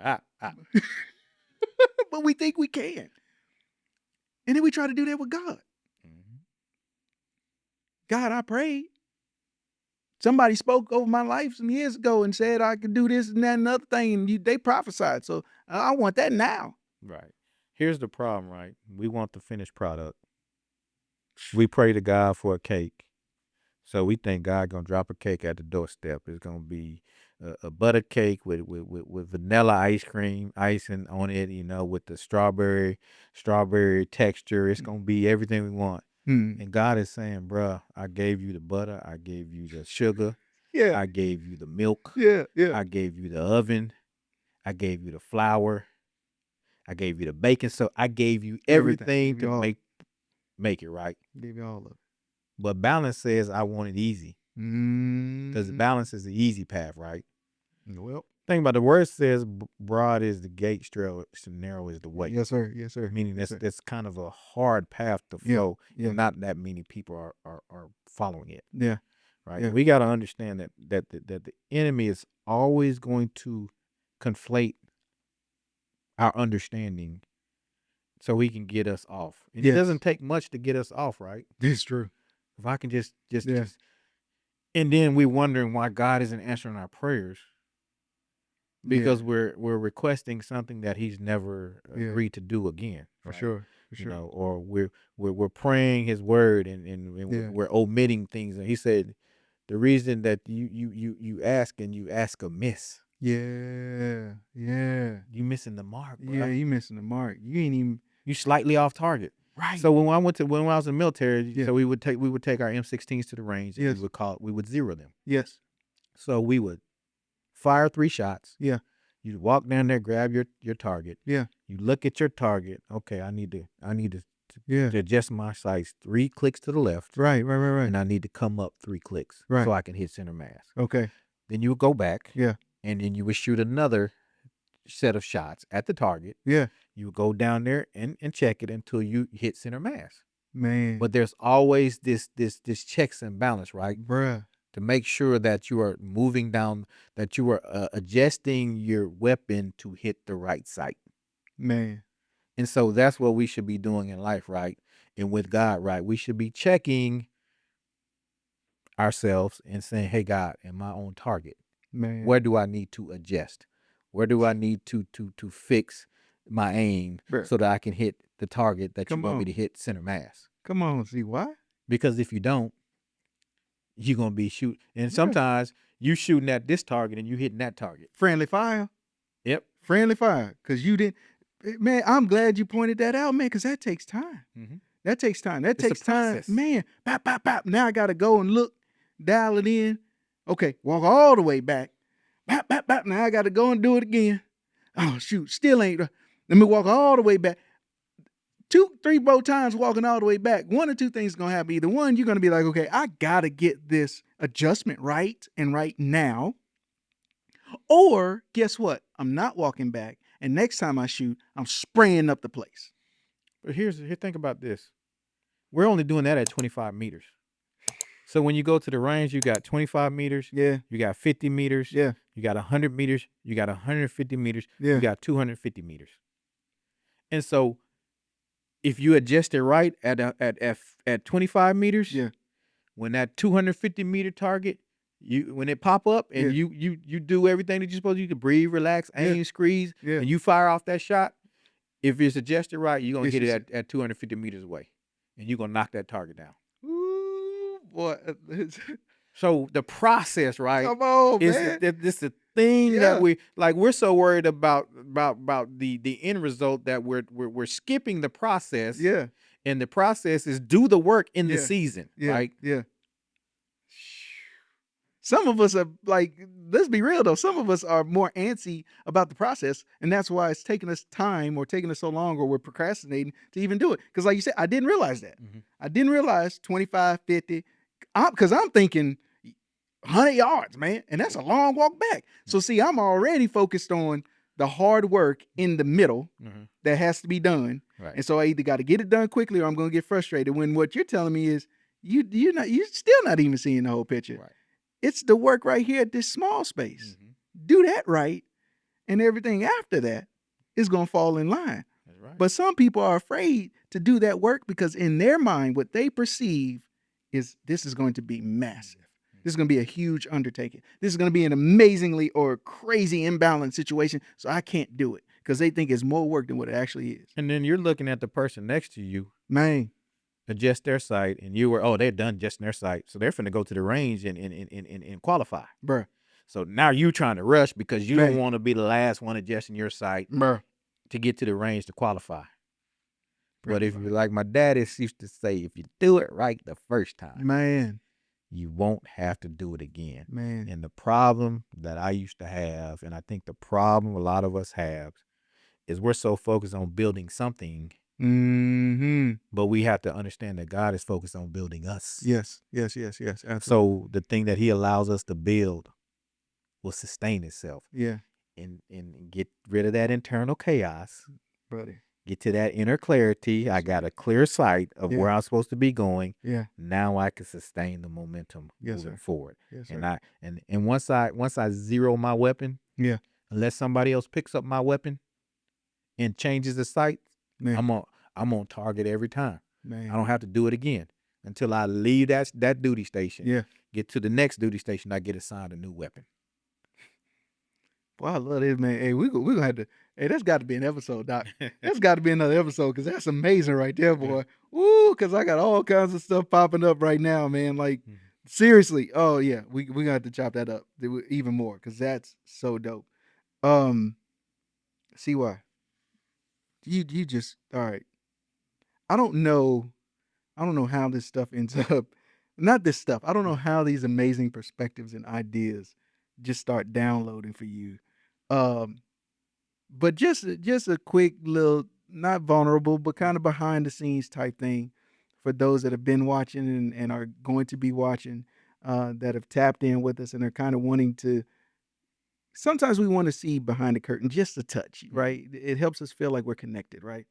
Ah. But we think we can. And then we try to do that with God. Mhm. God, I prayed. Somebody spoke over my life some years ago and said I could do this and that and other thing, and they prophesied. So I want that now. Right. Here's the problem, right? We want the finished product. We pray to God for a cake. So we think God gonna drop a cake at the doorstep. It's gonna be a butter cake with vanilla ice cream icing on it, with the strawberry texture. It's gonna be everything we want. And God is saying, bruh, I gave you the butter, I gave you the sugar, Yeah. I gave you the milk, Yeah. I gave you the oven, I gave you the flour, I gave you the baking. So I gave you everything Gave you to all. make it right. Gave you all of it. But balance says I want it easy. Because balance is the easy path, right? Well, Think about the word says broad is the gate, narrow is the way. yes, sir. Yes, sir. Meaning Yes, sir. that's kind of a hard path to Yeah, flow, yeah. and not that many people are following it. Yeah. Right. Yeah. We got to understand that the enemy is always going to conflate our understanding so he can get us off. And Yes. it doesn't take much to get us off, right? It's true. If I can just Yeah. and then we're wondering why God isn't answering our prayers because Yeah. we're requesting something that he's never Yeah. agreed to do again. For right? sure. For You sure. know, or we're praying his word and Yeah. we're omitting things. And he said the reason that you ask and you ask amiss, Yeah. Yeah. you missing the mark, bro. Yeah. You missing the mark. You ain't even You slightly off target. right. So when I was in the military, Yeah. so we would take our M16s to the range and Yes. we would zero them. Yes. So we would fire 3 shots. Yeah. You walk down there, grab your target. Yeah. You look at your target. Okay, I need to Yeah. to adjust my sights 3 clicks to the left, Right. Right. Right. Right. and I need to come up 3 clicks Right. so I can hit center mass. Okay. Then you would go back. Yeah. And then you would shoot another set of shots at the target. Yeah. You would go down there and check it until you hit center mass. Man. But there's always this checks and balance, right? Bruh. To make sure that you are moving down, that you are adjusting your weapon to hit the right sight. Man. And so that's what we should be doing in life, right? And with God, right? We should be checking ourselves and saying, hey, God, am I on target? Man. Where do I need to adjust? Where do I need to fix my aim Bruh. so that I can hit the target that Come you want me on. to hit center mass? Come on. See why? Because if you don't, you're going to be shooting. And Yeah. sometimes you shooting at this target and you hitting that target. Friendly fire. Yep. Friendly fire. Because you didn't. Man, I'm glad you pointed that out, man, because that takes time. Mm-hmm. That takes time. That It's a takes time. process. Man, bop, bop, bop. Now I got to go and look, dial it in. Okay, walk all the way back. Bop, bop, bop. Now I got to go and do it again. Oh, shoot. Still ain't. Let me walk all the way back. 2, 3 more times walking all the way back. One or two things going to happen. Either one, you're going to be like, okay, I got to get this adjustment right and right now. Or guess what? I'm not walking back. And next time I shoot, I'm spraying up the place. But think about this. We're only doing that at 25 meters. So when you go to the range, you got 25 meters. Yeah. You got 50 meters. Yeah. You got 100 meters. You got 150 meters. Yeah. You got 250 meters. And so if you adjust it right at 25 meters, Yeah. when that 250 meter target, when it pop up and Yeah. you do everything that you're supposed to do, breathe, relax, aim, squeeze, Yeah. and you fire off that shot, if it's adjusted right, you're gonna It's hit it just- at 250 meters away, and you're gonna knock that target down. Ooh, boy. So the process, right, Come on, is man. this the thing Yeah. that we're so worried about the end result that we're skipping the process. Yeah. And the process is do the work in the Yeah. season, Yeah. right? Yeah. Some of us are like, let's be real though. Some of us are more antsy about the process, and that's why it's taking us time or taking us so long, or we're procrastinating to even do it. Because, like you said, I didn't realize that. Mhm. I didn't realize 25, 50. Because I'm thinking 100 yards, man, and that's a long walk back. So, see, I'm already focused on the hard work in the middle Mhm. that has to be done, Right. and so I either got to get it done quickly or I'm going to get frustrated. When what you're telling me is you're still not even seeing the whole picture. Right. It's the work right here at this small space. Mhm. Do that right, and everything after that is going to fall in line. That's right. But some people are afraid to do that work because in their mind, what they perceive is this is going to be massive. This is going to be a huge undertaking. This is going to be an amazingly or crazy imbalanced situation. So I can't do it because they think it's more work than what it actually is. And then you're looking at the person next to you, Man, adjust their sight, and you were, they're done adjusting their sight. So they're finna go to the range and qualify. bruh, So now you trying to rush because you Man. don't want to be the last one adjusting your sight bruh. to get to the range to qualify. But Pretty if much. you like my daddy used to say, if you do it right the first time, Man, you won't have to do it again. man, And the problem that I used to have, and I think the problem a lot of us have, is we're so focused on building something Mm-hmm. But we have to understand that God is focused on building us. Yes. Absolutely. So the thing that he allows us to build will sustain itself Yeah, and get rid of that internal chaos, buddy. get to that inner clarity. I got a clear sight of Yeah. where I'm supposed to be going. Yeah. Now I can sustain the momentum Yes, moving sir. forward. Yes, And sir. and once I zero my weapon, Yeah, unless somebody else picks up my weapon and changes the sight, man. I'm on target every time. I Man. don't have to do it again until I leave that duty station. Yeah. Get to the next duty station, I get assigned a new weapon. Boy, I love this, man. Hey, we gonna have to. Hey, that's got to be an episode, Doc. That's got to be another episode because that's amazing right there, boy. Ooh, because I got all kinds of stuff popping up right now, man. Like seriously. Oh yeah, we gonna have to chop that up even more because that's so dope. Um, see why you just all right. I don't know. I don't know how this stuff ends up. Not this stuff. I don't know how these amazing perspectives and ideas just start downloading for you. Um, but just a quick little, not vulnerable, but kind of behind the scenes type thing for those that have been watching and are going to be watching, that have tapped in with us and are kind of wanting to. Sometimes we want to see behind the curtain just a touch, right? It helps us feel like we're connected, right?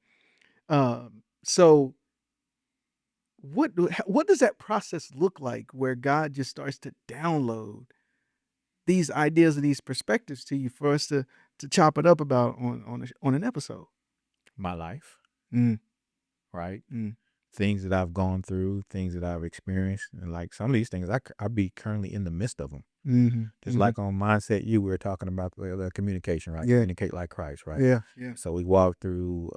So what does that process look like where God just starts to download these ideas and these perspectives to you for us to chop it up about on an episode? My life, Mm, right? mm, Things that I've gone through, things that I've experienced, and like some of these things, I be currently in the midst of them. mm-hmm, Just mm-hmm. like on mindset, we were talking about the communication, right? Yeah. Communicate like Christ, right? Yeah. So we walked through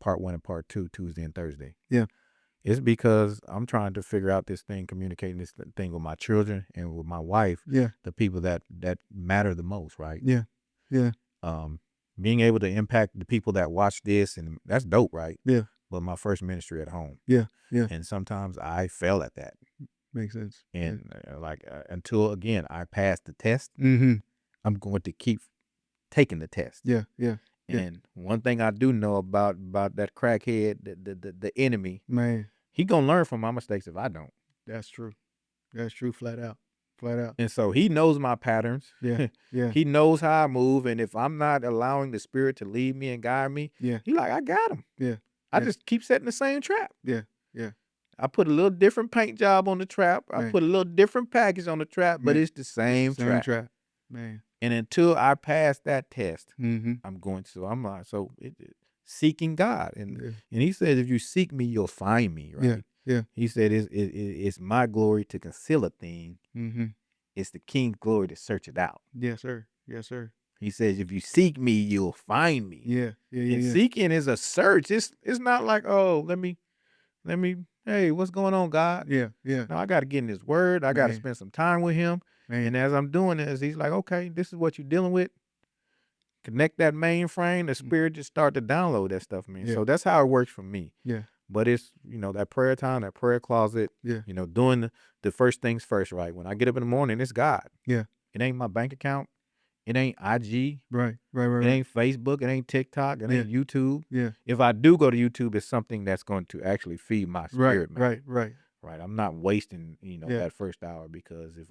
part 1 and part 2 Tuesday and Thursday. Yeah. It's because I'm trying to figure out this thing, communicating this thing with my children and with my wife, Yeah. the people that matter the most, right? Yeah. Yeah. Being able to impact the people that watch this, and that's dope, right? Yeah. But my first ministry at home, Yeah. Yeah. and sometimes I fail at that, Makes sense. and until again I pass the test, Mm-hmm. I'm going to keep taking the test. Yeah. Yeah. Yeah. And one thing I do know about that crackhead, the enemy, Man, he gonna learn from my mistakes if I don't. that's true. That's true. Flat out. Flat out. And so he knows my patterns. Yeah. Yeah. He knows how I move, and if I'm not allowing the Spirit to lead me and guide me, Yeah. he like, I got him. Yeah. I Yeah. just keep setting the same trap. Yeah. Yeah. I put a little different paint job on the trap. I Man. put a little different package on the trap, but Man. it's the same trap. Man. And until I pass that test, Mm-hmm. I'm going to. I'm like, seeking God, and Yeah. and he said, if you seek me, you'll find me, right? Yeah. Yeah. He said, it's my glory to conceal a thing. Mm-hmm. It's the King's glory to search it out. Yes, sir. Yes, sir. He says, if you seek me, you'll find me. Yeah. Yeah. Yeah. And Yeah. seeking is a search. It's not like, oh, let me, hey, what's going on, God? Yeah. Yeah. No, I got to get in His Word. I got to Man. spend some time with Him. Man. And as I'm doing this, He's like, okay, this is what you're dealing with. Connect that mainframe. The Spirit just start to download that stuff, man. Yeah. So that's how it works for me. Yeah. But it's, that prayer time, that prayer closet, Yeah. doing the first things first, right? When I get up in the morning, it's God. Yeah. It ain't my bank account. It ain't IG. Right. It ain't Facebook. It ain't TikTok. It ain't YouTube. Yeah. If I do go to YouTube, it's something that's going to actually feed my spirit, man. Right. Right. I'm not wasting, that first hour, because if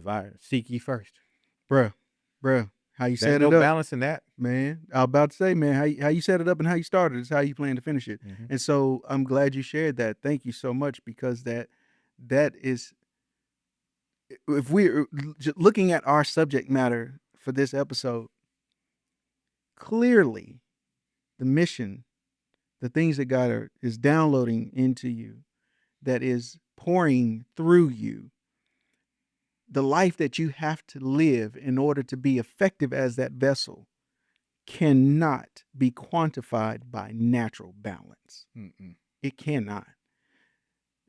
I seek ye first, Bruh. How you there's set no it up, balance in that. man. I was about to say, man, how you set it up and how you started is how you plan to finish it. Mhm. And so I'm glad you shared that. Thank you so much, because that is, if we're looking at our subject matter for this episode, clearly the mission, the things that God is downloading into you, that is pouring through you, the life that you have to live in order to be effective as that vessel, cannot be quantified by natural balance. Mm-mm. It cannot.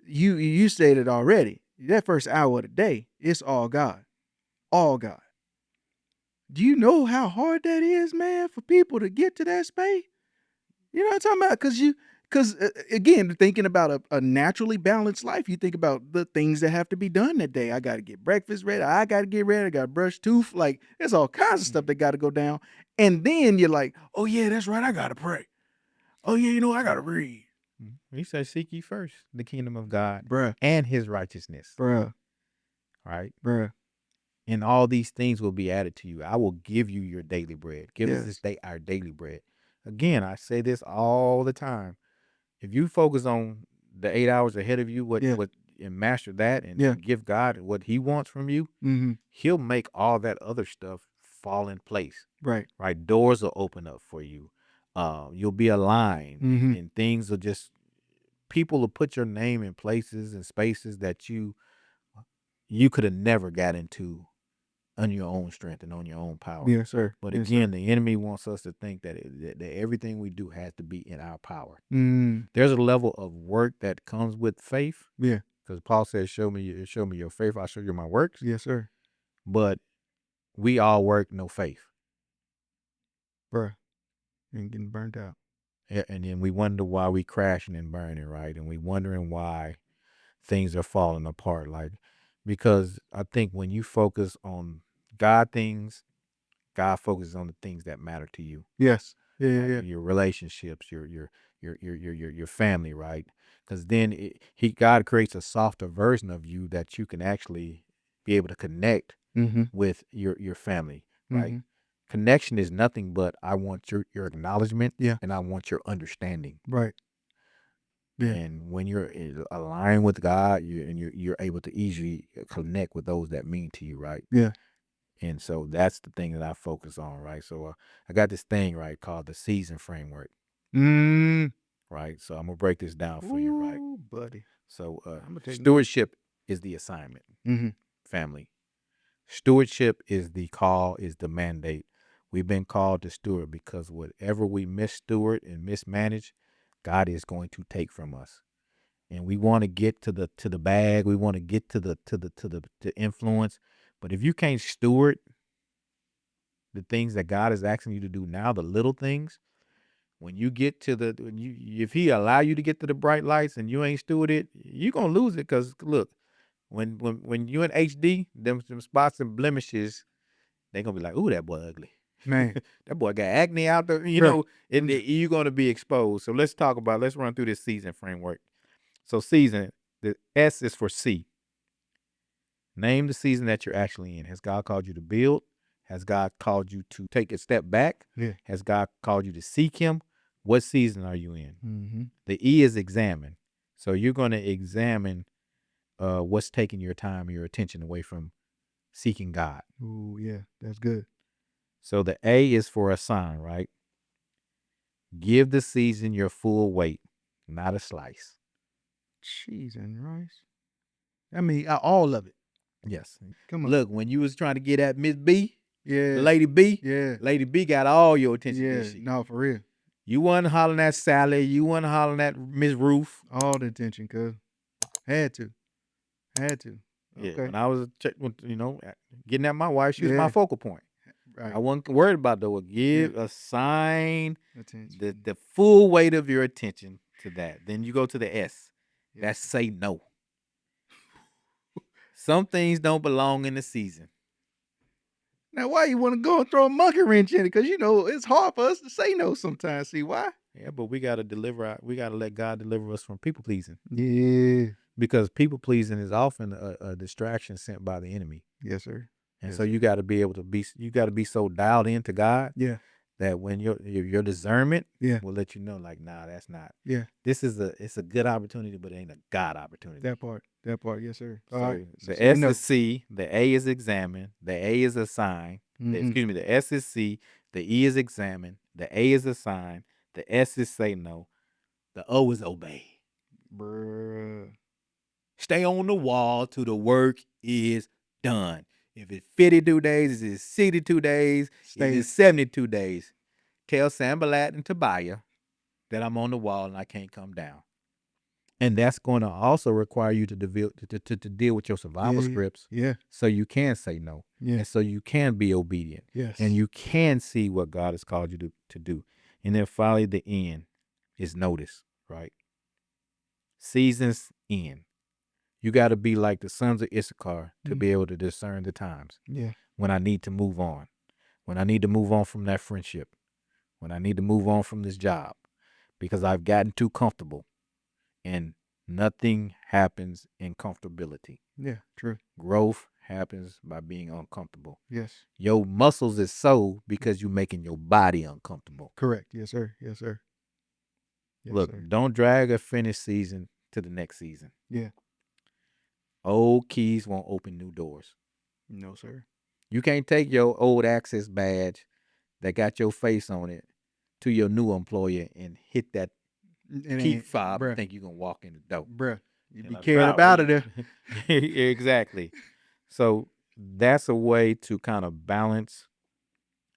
You said it already. That first hour of the day, it's all God. All God. Do you know how hard that is, man, for people to get to that space? You know what I'm talking about? Because again, thinking about a naturally balanced life, you think about the things that have to be done that day. I got to get breakfast ready. I got to get ready. I got to brush tooth. Like, there's all kinds of stuff that got to go down. And then you're like, oh, yeah, that's right. I got to pray. Oh yeah, you know I gotta read. He said, "Seek ye first the kingdom of God Bruh. and His righteousness." Bruh. Right, Bruh. and all these things will be added to you. I will give you your daily bread. Give us this Yes. day our daily bread. Again, I say this all the time. If you focus on the 8 hours ahead of you, Yeah. what and master that, and Yeah. give God what He wants from you, Mm-hmm. He'll make all that other stuff fall in place. Right. Right, doors will open up for you. You'll be aligned, Mm-hmm. and things will just people will put your name in places and spaces that you could have never got into on your own strength and on your own power. Yes, sir. But Yes, again, sir. the enemy wants us to think that everything we do has to be in our power. Mm. There's a level of work that comes with faith, Yeah. because Paul says, show me your faith, I'll show you my works. Yes, sir. But we all work, no faith. Bruh. And getting burnt out. Yeah, and then we wonder why we crashing and burning, right? And we wondering why things are falling apart. Like, because I think when you focus on God things, God focuses on the things that matter to you. Yes. Yeah. Yeah. Right? Yeah. Your relationships, your family, right? Because then God creates a softer version of you that you can actually be able to connect Mm-hmm. with your family, right? Mm-hmm. Connection is nothing but I want your acknowledgement, Yeah. and I want your understanding. Right. Yeah. And when you're aligned with God, you're able to easily connect with those that mean to you, right? Yeah. And so that's the thing that I focus on, right? So I got this thing, right, called the season framework, Mm. right? So I'm gonna break this down for you, right? Ooh, buddy. So I'm gonna take notes. stewardship is the assignment, Mm-hmm. family. Stewardship is the call, is the mandate. We've been called to steward because whatever we missteward and mismanage, God is going to take from us. And we want to get to the bag. We want to get to the influence. But if you can't steward the things that God is asking you to do now, the little things, when you get to if He allow you to get to the bright lights and you ain't steward it, you're gonna lose it. Cause look, when you in HD, them spots and blemishes, they gonna be like, ooh, that boy ugly. Man. That boy got acne out there, Bruh. you're gonna be exposed. So let's run through this season framework. So season, the S is for C. Name the season that you're actually in. Has God called you to build? Has God called you to take a step back? Yeah. Has God called you to seek Him? What season are you in? Mm-hmm. The E is examine. So you're going to examine what's taking your time, your attention away from seeking God. Ooh, yeah. That's good. So the A is for assign, right? Give the season your full weight, not a slice. Cheese and rice. I mean, all of it. Yes. Come on. Look, when you was trying to get at Miss B, Yeah. Lady B, Yeah. Lady B got all your attention, Yeah. didn't she? No, for real. You wasn't hollering at Sally. You wasn't hollering at Miss Ruth. All the attention, cuz. Had to. Yeah, Okay. when I was getting at my wife, she was my Yeah. focal point. Right. I wasn't worried about the assign Attention. the full weight of your attention to that. Then you go to the S. Yeah. That's say no. Some things don't belong in the season. Now, why you want to go and throw a monkey wrench in it? Because, it's hard for us to say no sometimes. See why? Yeah, but we gotta we gotta let God deliver us from people pleasing. Yeah. Because people pleasing is often a distraction sent by the enemy. Yes, sir. And Yes, so sir. you gotta be able to be so dialed into God Yeah. that when your discernment Yeah. will let you know, like, nah, that's not. Yeah. It's a good opportunity, but it ain't a God opportunity. That part. Yes, sir. So All right. the So we S know. is C, the A is examine, the A is assign. Mhm. The S is C, the E is examine, the A is assign, the S is say no, the O is obey. Bruh. Stay on the wall till the work is done. If it's 52 days, if it's 62 days, if it's 72 days, tell Sanballat and Tobiah that I'm on the wall and I can't come down. And that's going to also require you to deal with your survival scripts. Yeah. So you can say no. Yeah. And so you can be obedient. Yes. And you can see what God has called you to do. And then finally, the end is notice, right? Seasons end. You got to be like the sons of Issachar to be able to discern the times. Yeah. When I need to move on. When I need to move on from that friendship. When I need to move on from this job. because I've gotten too comfortable, and nothing happens in comfortability. Yeah, true. Growth happens by being uncomfortable. Yes. Your muscles is so because you're making your body uncomfortable. Correct. Yes, sir. Yes, sir. Yes, Look, sir. don't drag a finished season to the next season. Yeah. Old keys won't open new doors. No, sir. You can't take your old access badge that got your face on it to your new employer and hit that It key ain't, fob and bruh, think you're gonna walk in the door. bruh. You And be like, carrying up "Bro, out of there. exactly. So that's a way to kind of balance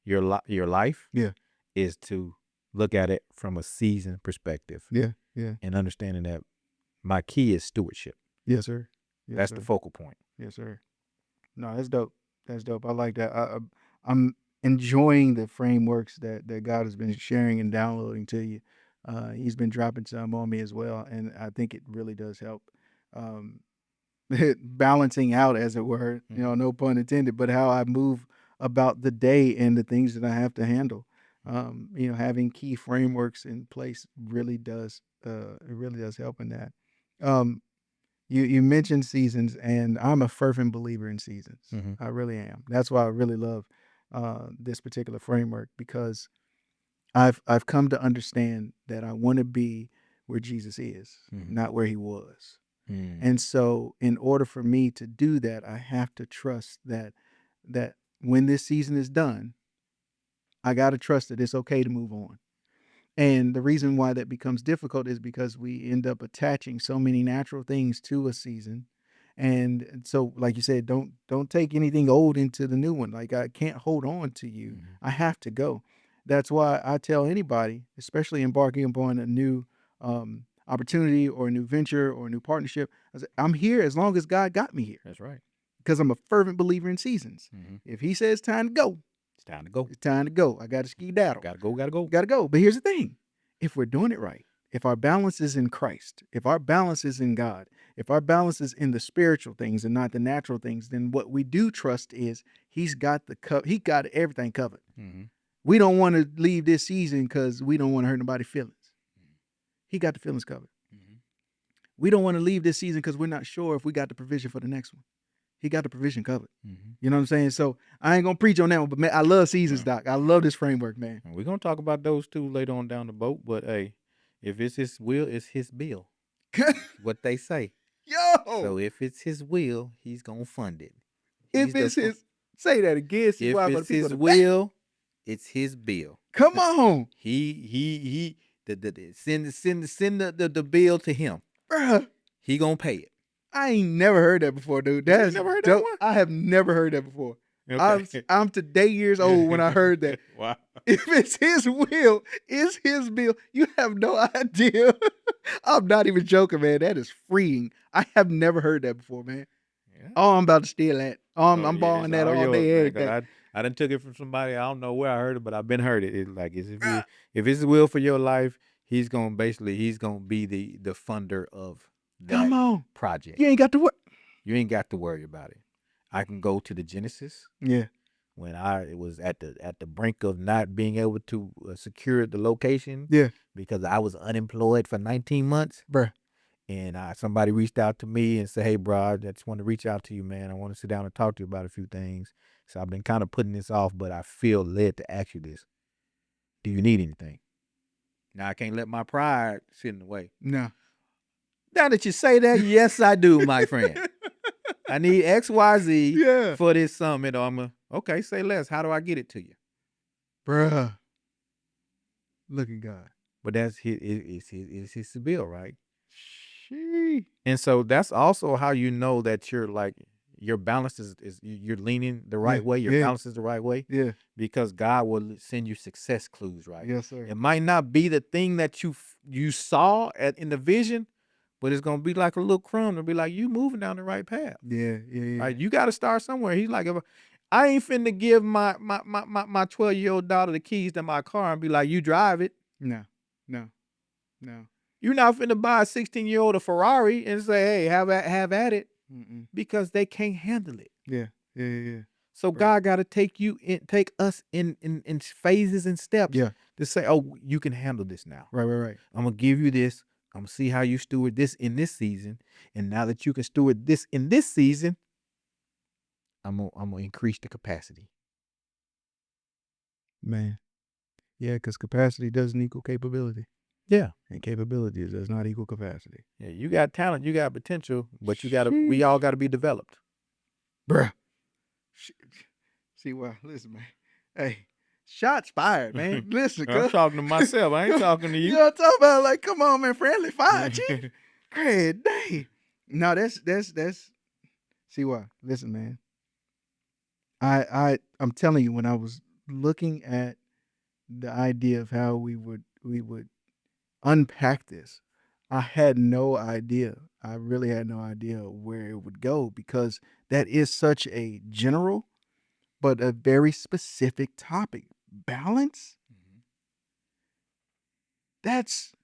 your life, Yeah. is to look at it from a season perspective Yeah. Yeah. and understanding that my key is stewardship. Yes, sir. Yes, That's sir. the focal point. Yes, sir. No, that's dope. That's dope. I like that. I'm enjoying the frameworks that God has been sharing and downloading to you. He's been dropping some on me as well, and I think it really does help. Um, balancing out, as it were, no pun intended, but how I move about the day and the things that I have to handle. Having key frameworks in place really does it really does help in that. Um, you mentioned seasons, and I'm a fervent believer in seasons. Mhm. I really am. That's why I really love this particular framework, because I've come to understand that I want to be where Jesus is, Mhm. not where he was. Mm. And so in order for me to do that, I have to trust that when this season is done, I got to trust that it's okay to move on. And the reason why that becomes difficult is because we end up attaching so many natural things to a season. And so, like you said, don't take anything old into the new one. Like, I can't hold on to you. Mhm. I have to go. That's why I tell anybody, especially embarking upon a new opportunity or a new venture or a new partnership, I'm here as long as God got me here, That's right. because I'm a fervent believer in seasons. Mhm. If he says time to go, It's time to go. it's time to go. I got to skedaddle. Gotta go. Gotta go. Gotta go. But here's the thing: if we're doing it right, if our balance is in Christ, if our balance is in God, if our balance is in the spiritual things and not the natural things, then what we do trust is He's got He got everything covered. Mm-hmm. We don't want to leave this season because we don't want to hurt nobody's feelings. He got the feelings covered. Mm-hmm. We don't want to leave this season because we're not sure if we got the provision for the next one. He got the provision covered. Mm-hmm. You know what I'm saying? So I ain't gonna preach on that one, but man, I love seasons, Yeah. Doc. I love this framework, man. We're gonna talk about those two later on down the boat. But hey, if it's his will, it's his bill. What they say. Yo, So if it's his will, he's gonna fund it. if He's the it's his, say that again. See if why for the it's people his in the back. will, it's his bill. Come on, He send the bill to him. bruh. He gonna pay it. I ain't never heard that before, dude. You ain't That's never heard that dope. one? I have never heard that before. Okay. I'm today years old when I heard that. Wow. If it's his will, it's his bill. You have no idea. I'm not even joking, man. That is freeing. I have never heard that before, man. Yeah. Oh, I'm about to steal that. I'm Yeah, borrowing it's that all yours, day, man, every 'cause day. I done took it from somebody. I don't know where I heard it, but I've been heard it. It's like if if it's his will for your life, he's gonna be the funder of that Come on. project. You ain't got to work. You ain't got to worry about it. I can go to the Genesis Yeah. when I was at the brink of not being able to secure the location. Yeah. Because I was unemployed for 19 months. Bruh. And somebody reached out to me and said, "Hey, bro, I just want to reach out to you, man. I want to sit down and talk to you about a few things." So I've been kind of putting this off, but I feel led to ask you this: do you need anything? Now I can't let my pride sit in the way. No. Now that you say that, yes, I do, my friend. I need XYZ Yeah. for this summit. Okay, say less. How do I get it to you? Bruh. Look at God. But that's it's his bill, right? She. And so that's also how you know that you're like your balance is you're leaning the right way. Your balance is the right way. Yeah. Because God will send you success clues, right? Yes, sir. It might not be the thing that you saw in the vision, but it's gonna be like a little crumb to be like you moving down the right path. Yeah. Right? You got to start somewhere. He's like, I ain't finna give my 12-year-old daughter the keys to my car and be like, you drive it. No. You're not finna buy a 16-year-old a Ferrari and say, hey, have at it. Mm-mm. Because they can't handle it. Yeah. So God got to take us in phases and steps Yeah. to say, oh, you can handle this now. Right. I'm gonna give you this. I'm gonna see how you steward this in this season, and now that you can steward this in this season, I'm gonna increase the capacity. Man. Yeah, because capacity doesn't equal capability. Yeah. And capability does not equal capacity. Yeah, you got talent, you got potential, but we Sheesh. all got to be developed. Bruh. See, well, listen, man. Hey, shots fired, man. Listen, I'm cuz. talking to myself. I ain't talking to You you. know what I'm talking about? Like, come on, man. Friendly fire, chief. Great day. No, that's see why. Listen, man. I'm telling you, when I was looking at the idea of how we would unpack this, I had no idea. I really had no idea where it would go, because that is such a general but a very specific topic. Balance? It's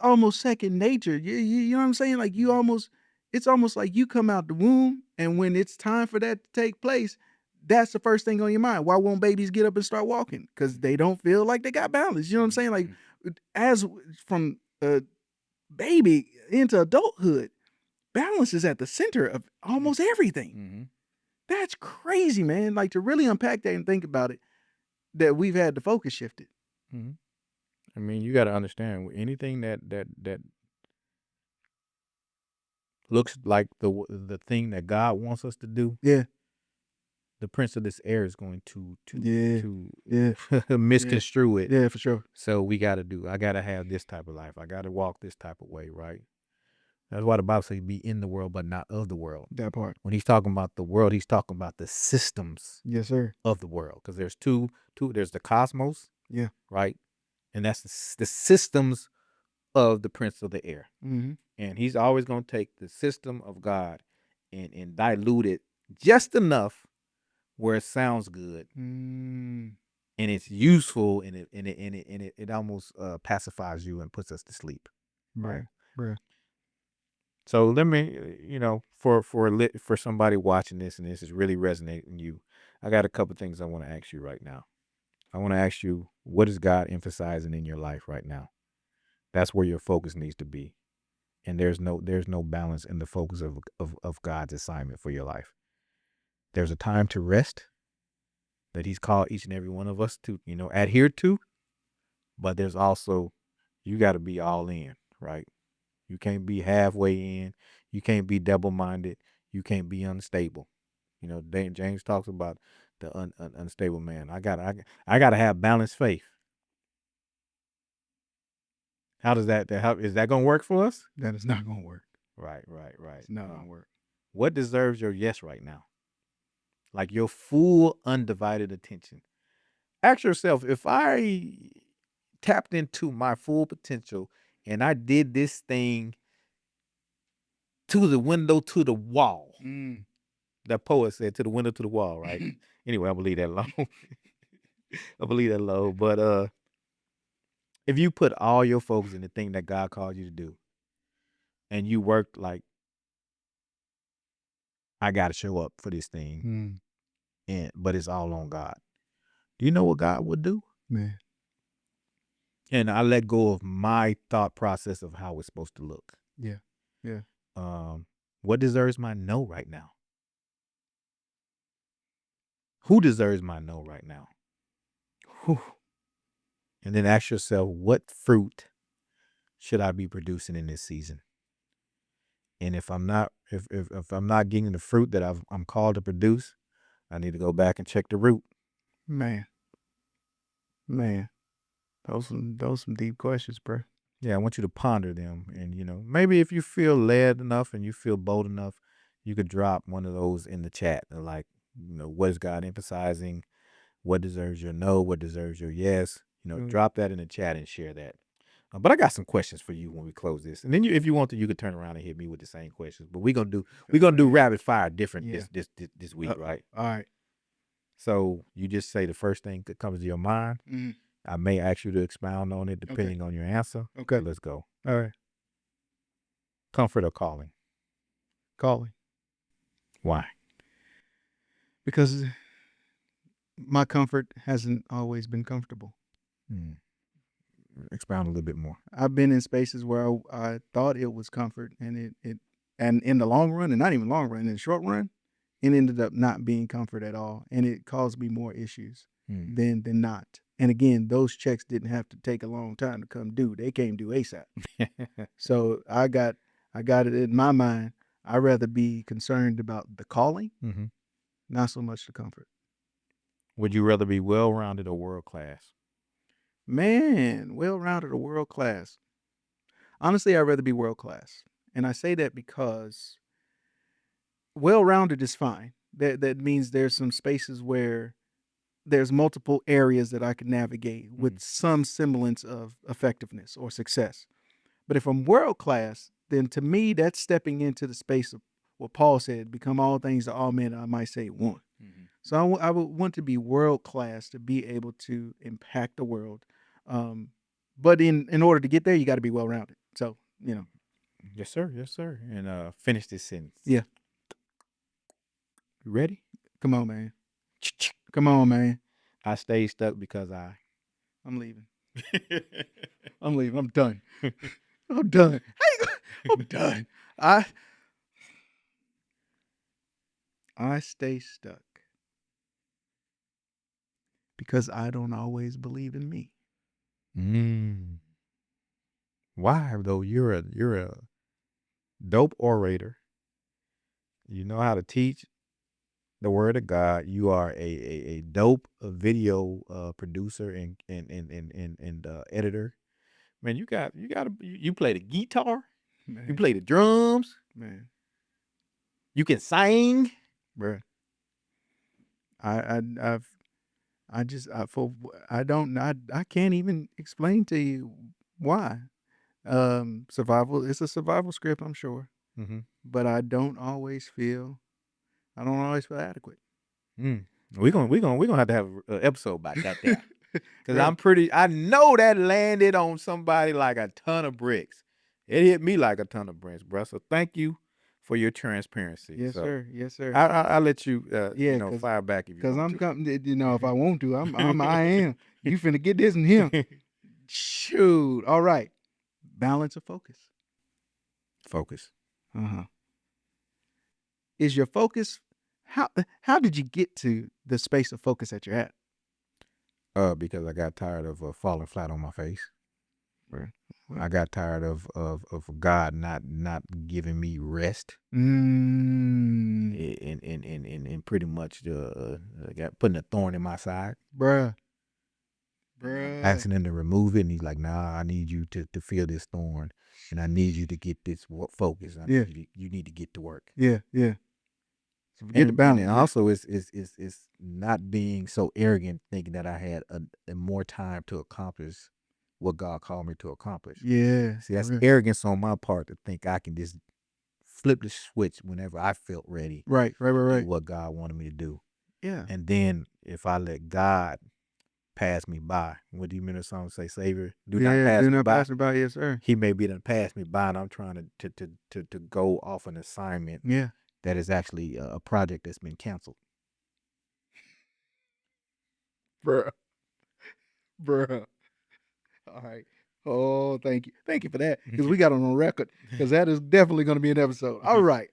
almost second nature. You know what I'm saying? Like, it's almost like you come out the womb, and when it's time for that to take place, that's the first thing on your mind. Why won't babies get up and start walking? Because they don't feel like they got balance. You know what I'm saying? Like, as from a baby into adulthood, balance is at the center of almost everything. Mm-hmm. That's crazy, man. Like, to really unpack that and think about it, that we've had the focus shifted. Mm-hmm. I mean, you got to understand, anything that looks like the thing that God wants us to do, Yeah. the prince of this air is going to Yeah. misconstrue it. Yeah, for sure. So I got to have this type of life. I got to walk this type of way, right? That's why the Bible says be in the world, but not of the world. That part. When he's talking about the world, he's talking about the systems Yes, sir. of the world. Because there's two, there's the cosmos. Yeah. Right? And that's the systems of the prince of the air. Mm-hmm. And he's always going to take the system of God and dilute it just enough where it sounds good. And it's useful, and it almost pacifies you and puts us to sleep. Right. So let me, for somebody watching this and this is really resonating with you, I got a couple things I want to ask you right now. I want to ask you, what is God emphasizing in your life right now? That's where your focus needs to be. And there's no balance in the focus of God's assignment for your life. There's a time to rest that he's called each and every one of us to, adhere to. But there's also, you got to be all in, right? You can't be halfway in. You can't be double-minded. You can't be unstable. James talks about the unstable man. I gotta have balanced faith. How does that help? Is that gonna work for us? That is not gonna work. Right. It's not gonna work. What deserves your yes right now? Like your full undivided attention. Ask yourself, if I tapped into my full potential and I did this thing to the window, to the wall. That poet said, to the window, to the wall, right? Anyway, I believe that alone. But if you put all your focus in the thing that God called you to do, and you worked like, I got to show up for this thing, but it's all on God. Do you know what God would do? Man. And I let go of my thought process of how it's supposed to look. Yeah. What deserves my no right now? Who deserves my no right now? Whew. And then ask yourself, what fruit should I be producing in this season? And if I'm not getting the fruit that I'm called to produce, I need to go back and check the root. Man. Those some deep questions, bro. Yeah, I want you to ponder them. And, maybe if you feel led enough and you feel bold enough, you could drop one of those in the chat. Like, what is God emphasizing? What deserves your no? What deserves your yes? Drop that in the chat and share that. But I got some questions for you when we close this. And then if you want to, you could turn around and hit me with the same questions. But we're gonna do rapid fire different this week, right? All right. So you just say the first thing that comes to your mind. Mm-hmm. I may ask you to expound on it depending on your answer. Okay. Let's go. All right. Comfort or calling? Calling. Why? Because my comfort hasn't always been comfortable. Expound a little bit more. I've been in spaces where I thought it was comfort, and and in the long run, and not even long run, in the short run, it ended up not being comfort at all, and it caused me more issues than not. And again, those checks didn't have to take a long time to come due; they came due ASAP. So I got it in my mind. I'd rather be concerned about the calling, not so much the comfort. Would you rather be well-rounded or world-class? Man, well-rounded or world class? Honestly, I'd rather be world class, and I say that because well-rounded is fine. That means there's some spaces where there's multiple areas that I can navigate with some semblance of effectiveness or success. But if I'm world class, then to me that's stepping into the space of what Paul said, become all things to all men, I might say one. So I would want to be world class to be able to impact the world. But in order to get there, you got to be well rounded. So, Yes, sir. Yes, sir. And finish this sentence. Yeah. You ready? Come on, man. Come on, man. I stayed stuck because I'm leaving. I'm leaving. I'm done. I'm done. I'm done. I stay stuck because I don't always believe in me. Why though? You're a dope orator. You know how to teach the word of God. You are a dope video producer and editor. Man, you play the guitar. Man. You play the drums. Man. You can sing. Bruh. I can't even explain to you why. Survival. It's a survival script, I'm sure. But I don't always feel adequate. We're gonna have to have an episode about that there. Because I know that landed on somebody like a ton of bricks. It hit me like a ton of bricks, bro. So thank you for your transparency. Yes, So sir. Yes, sir. I'll let you Yeah, fire back if you Because want I'm to. coming, if I want to, I am. You finna get this in him. Shoot. All right. Balance of focus. Focus. Is your focus, how did you get to the space of focus that you're at? Because I got tired of falling flat on my face. Right. I got tired of God not giving me rest. Mm. And pretty much putting a thorn in my side. Bruh. Asking him to remove it, and he's like, "Nah, I need you to feel this thorn, and I need you to get this focus. Yeah. You need to get to work." Yeah. So forget the And balance. then also is not being so arrogant, thinking that I had a more time to accomplish what God called me to accomplish. Yeah. See, that's arrogance on my part to think I can just flip the switch whenever I felt ready. Right. Do what God wanted me to do. Yeah. And then if I let God pass me by, what do you mean the song say, Savior? Do not pass me by. Yes, sir. He may be done pass me by, and I'm trying to go off an assignment. Yeah. That is actually a project that's been canceled. Bruh. All right. Oh, thank you. Thank you for that. Because we got it on record. Because that is definitely going to be an episode. All right.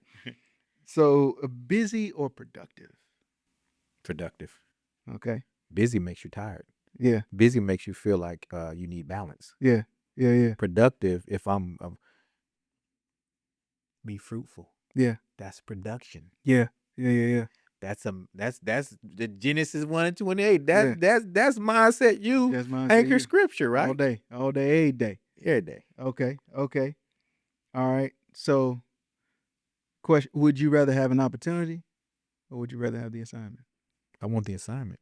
So, busy or productive? Productive. Okay. Busy makes you tired. Yeah. Busy makes you feel like you need balance. Yeah. Productive, if I'm be fruitful. Yeah. That's production. Yeah. That's the Genesis 1:28. That's mindset. That's mindset Anchor you. scripture, right? All day, every day. Every day. Okay. All right. So, question: would you rather have an opportunity, or would you rather have the assignment? I want the assignment.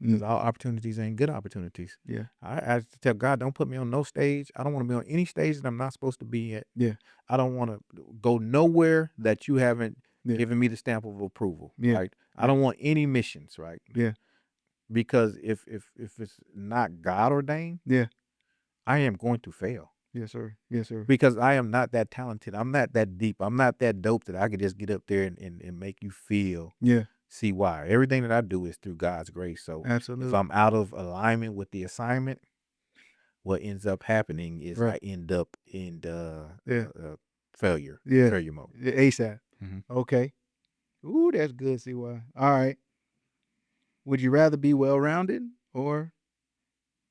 Because all opportunities ain't good opportunities. Yeah. I tell God, don't put me on no stage. I don't want to be on any stage that I'm not supposed to be at. Yeah. I don't want to go nowhere that you haven't given me the stamp of approval. Yeah. Right. I don't want any missions. Right. Yeah. Because if it's not God ordained, Yeah. I am going to fail. Yes, sir. Because I am not that talented. I'm not that deep. I'm not that dope that I could just get up there and make you feel see why. Everything that I do is through God's grace. So Absolutely. if I'm out of alignment with the assignment, what ends up happening is I Right. end up in Yeah. failure Yeah. mode. ASAP. Mhm. Okay. Ooh, that's good, CY. All right. Would you rather be well-rounded or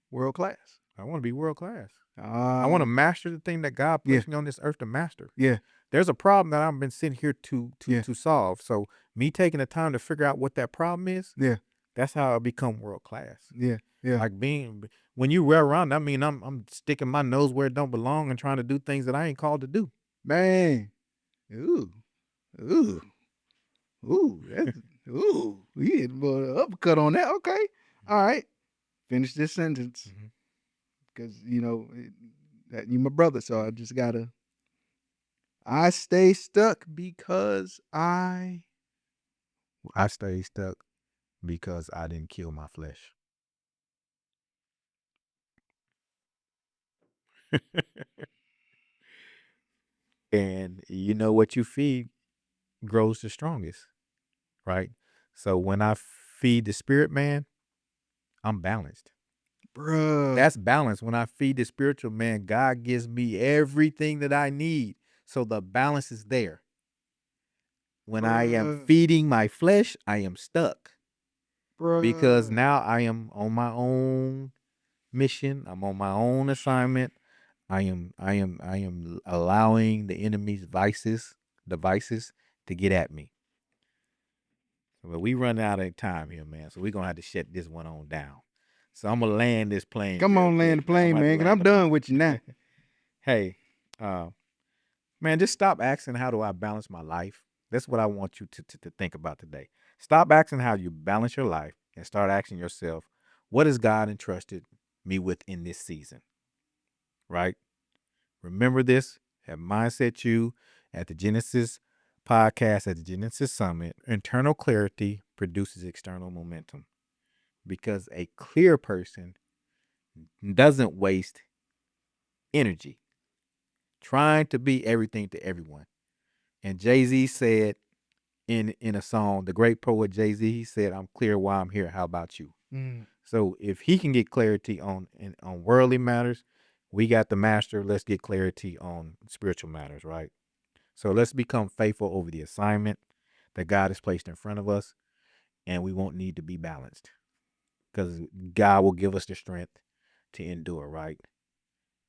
world class? I want to be world class. Ah, I want to master the thing that God yeah. placed me on this earth to master. Yeah. There's a problem that I've been sitting here Yeah. to solve. So me taking the time to figure out what that problem is, Yeah. that's how I become world class. Yeah. Yeah. Like when you well round, I mean I'm sticking my nose where it don't belong and trying to do things that I ain't called to do. Man. Ooh. Ooh. Ooh. That's ooh. We hit an uppercut on that. Okay. All right. Finish this sentence. Mhm. Because that you my brother, so I just gotta. I stay stuck because I. I stay stuck because I didn't kill my flesh. And you know what you feed grows the strongest, right? So when I feed the spirit man, I'm balanced. Bruh. That's balance. When I feed the spiritual man, God gives me everything that I need. So the balance is there. When I am Bruh. feeding my flesh, I am stuck because Bruh. now I am on my own mission. I'm on my own assignment. I am allowing the enemy's devices to get at me. But we run out of time here, man. So we're gonna have to shut this one on down. So I'm gonna land this plane. Come real on, land the quick, man. I'm plane, gonna have man. to Cause land I'm the done plane. with you now. Hey, man, just stop asking how do I balance my life. That's what I want you to think about today. Stop asking how you balance your life and start asking yourself, what has God entrusted me with in this season? Right? Remember this at Mindset You, at the Genesis podcast, at the Genesis Summit. Internal clarity produces external momentum because a clear person doesn't waste energy trying to be everything to everyone. And Jay-Z said in a song, the great poet Jay-Z, he said, I'm clear why I'm here. How about you? Mm. So if he can get clarity on worldly matters, we got the master. Let's get clarity on spiritual matters, right? So let's become faithful over the assignment that God has placed in front of us, and we won't need to be balanced because God will give us the strength to endure, right?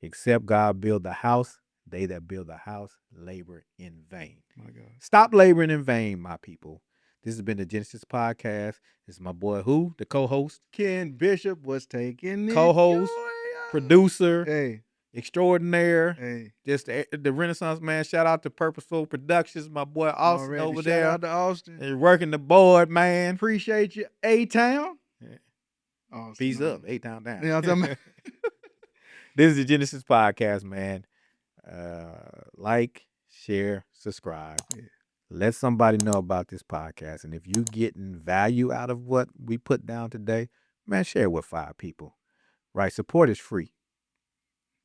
Except God build the house, they that build the house labor in vain. My God. Stop laboring in vain, my people. This has been the Genesis Podcast. This is my boy who? The co-host, Ken Bishop was taking it. co-host, producer, Hey. extraordinaire. Hey. Just the Renaissance man. Shout out to Purposeful Productions, my boy Austin Already. over Shout there. out to Austin. And working the board, man. Appreciate you, A-Town. Yeah. Austin, Peace up, 8 town down. You know what I'm talking about? This is the Genesis Podcast, man. Like, share, subscribe. Yeah. Let somebody know about this podcast. And if you getting value out of what we put down today, man, share it with 5 people. Right? Support is free.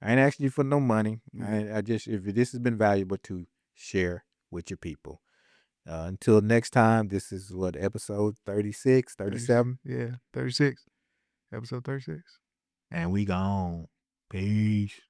I ain't asking you for no money. I just, if this has been valuable to share with your people. Until next time, this is what, episode 36, 37? Yeah, 36. Episode 36. And we gone. Peace.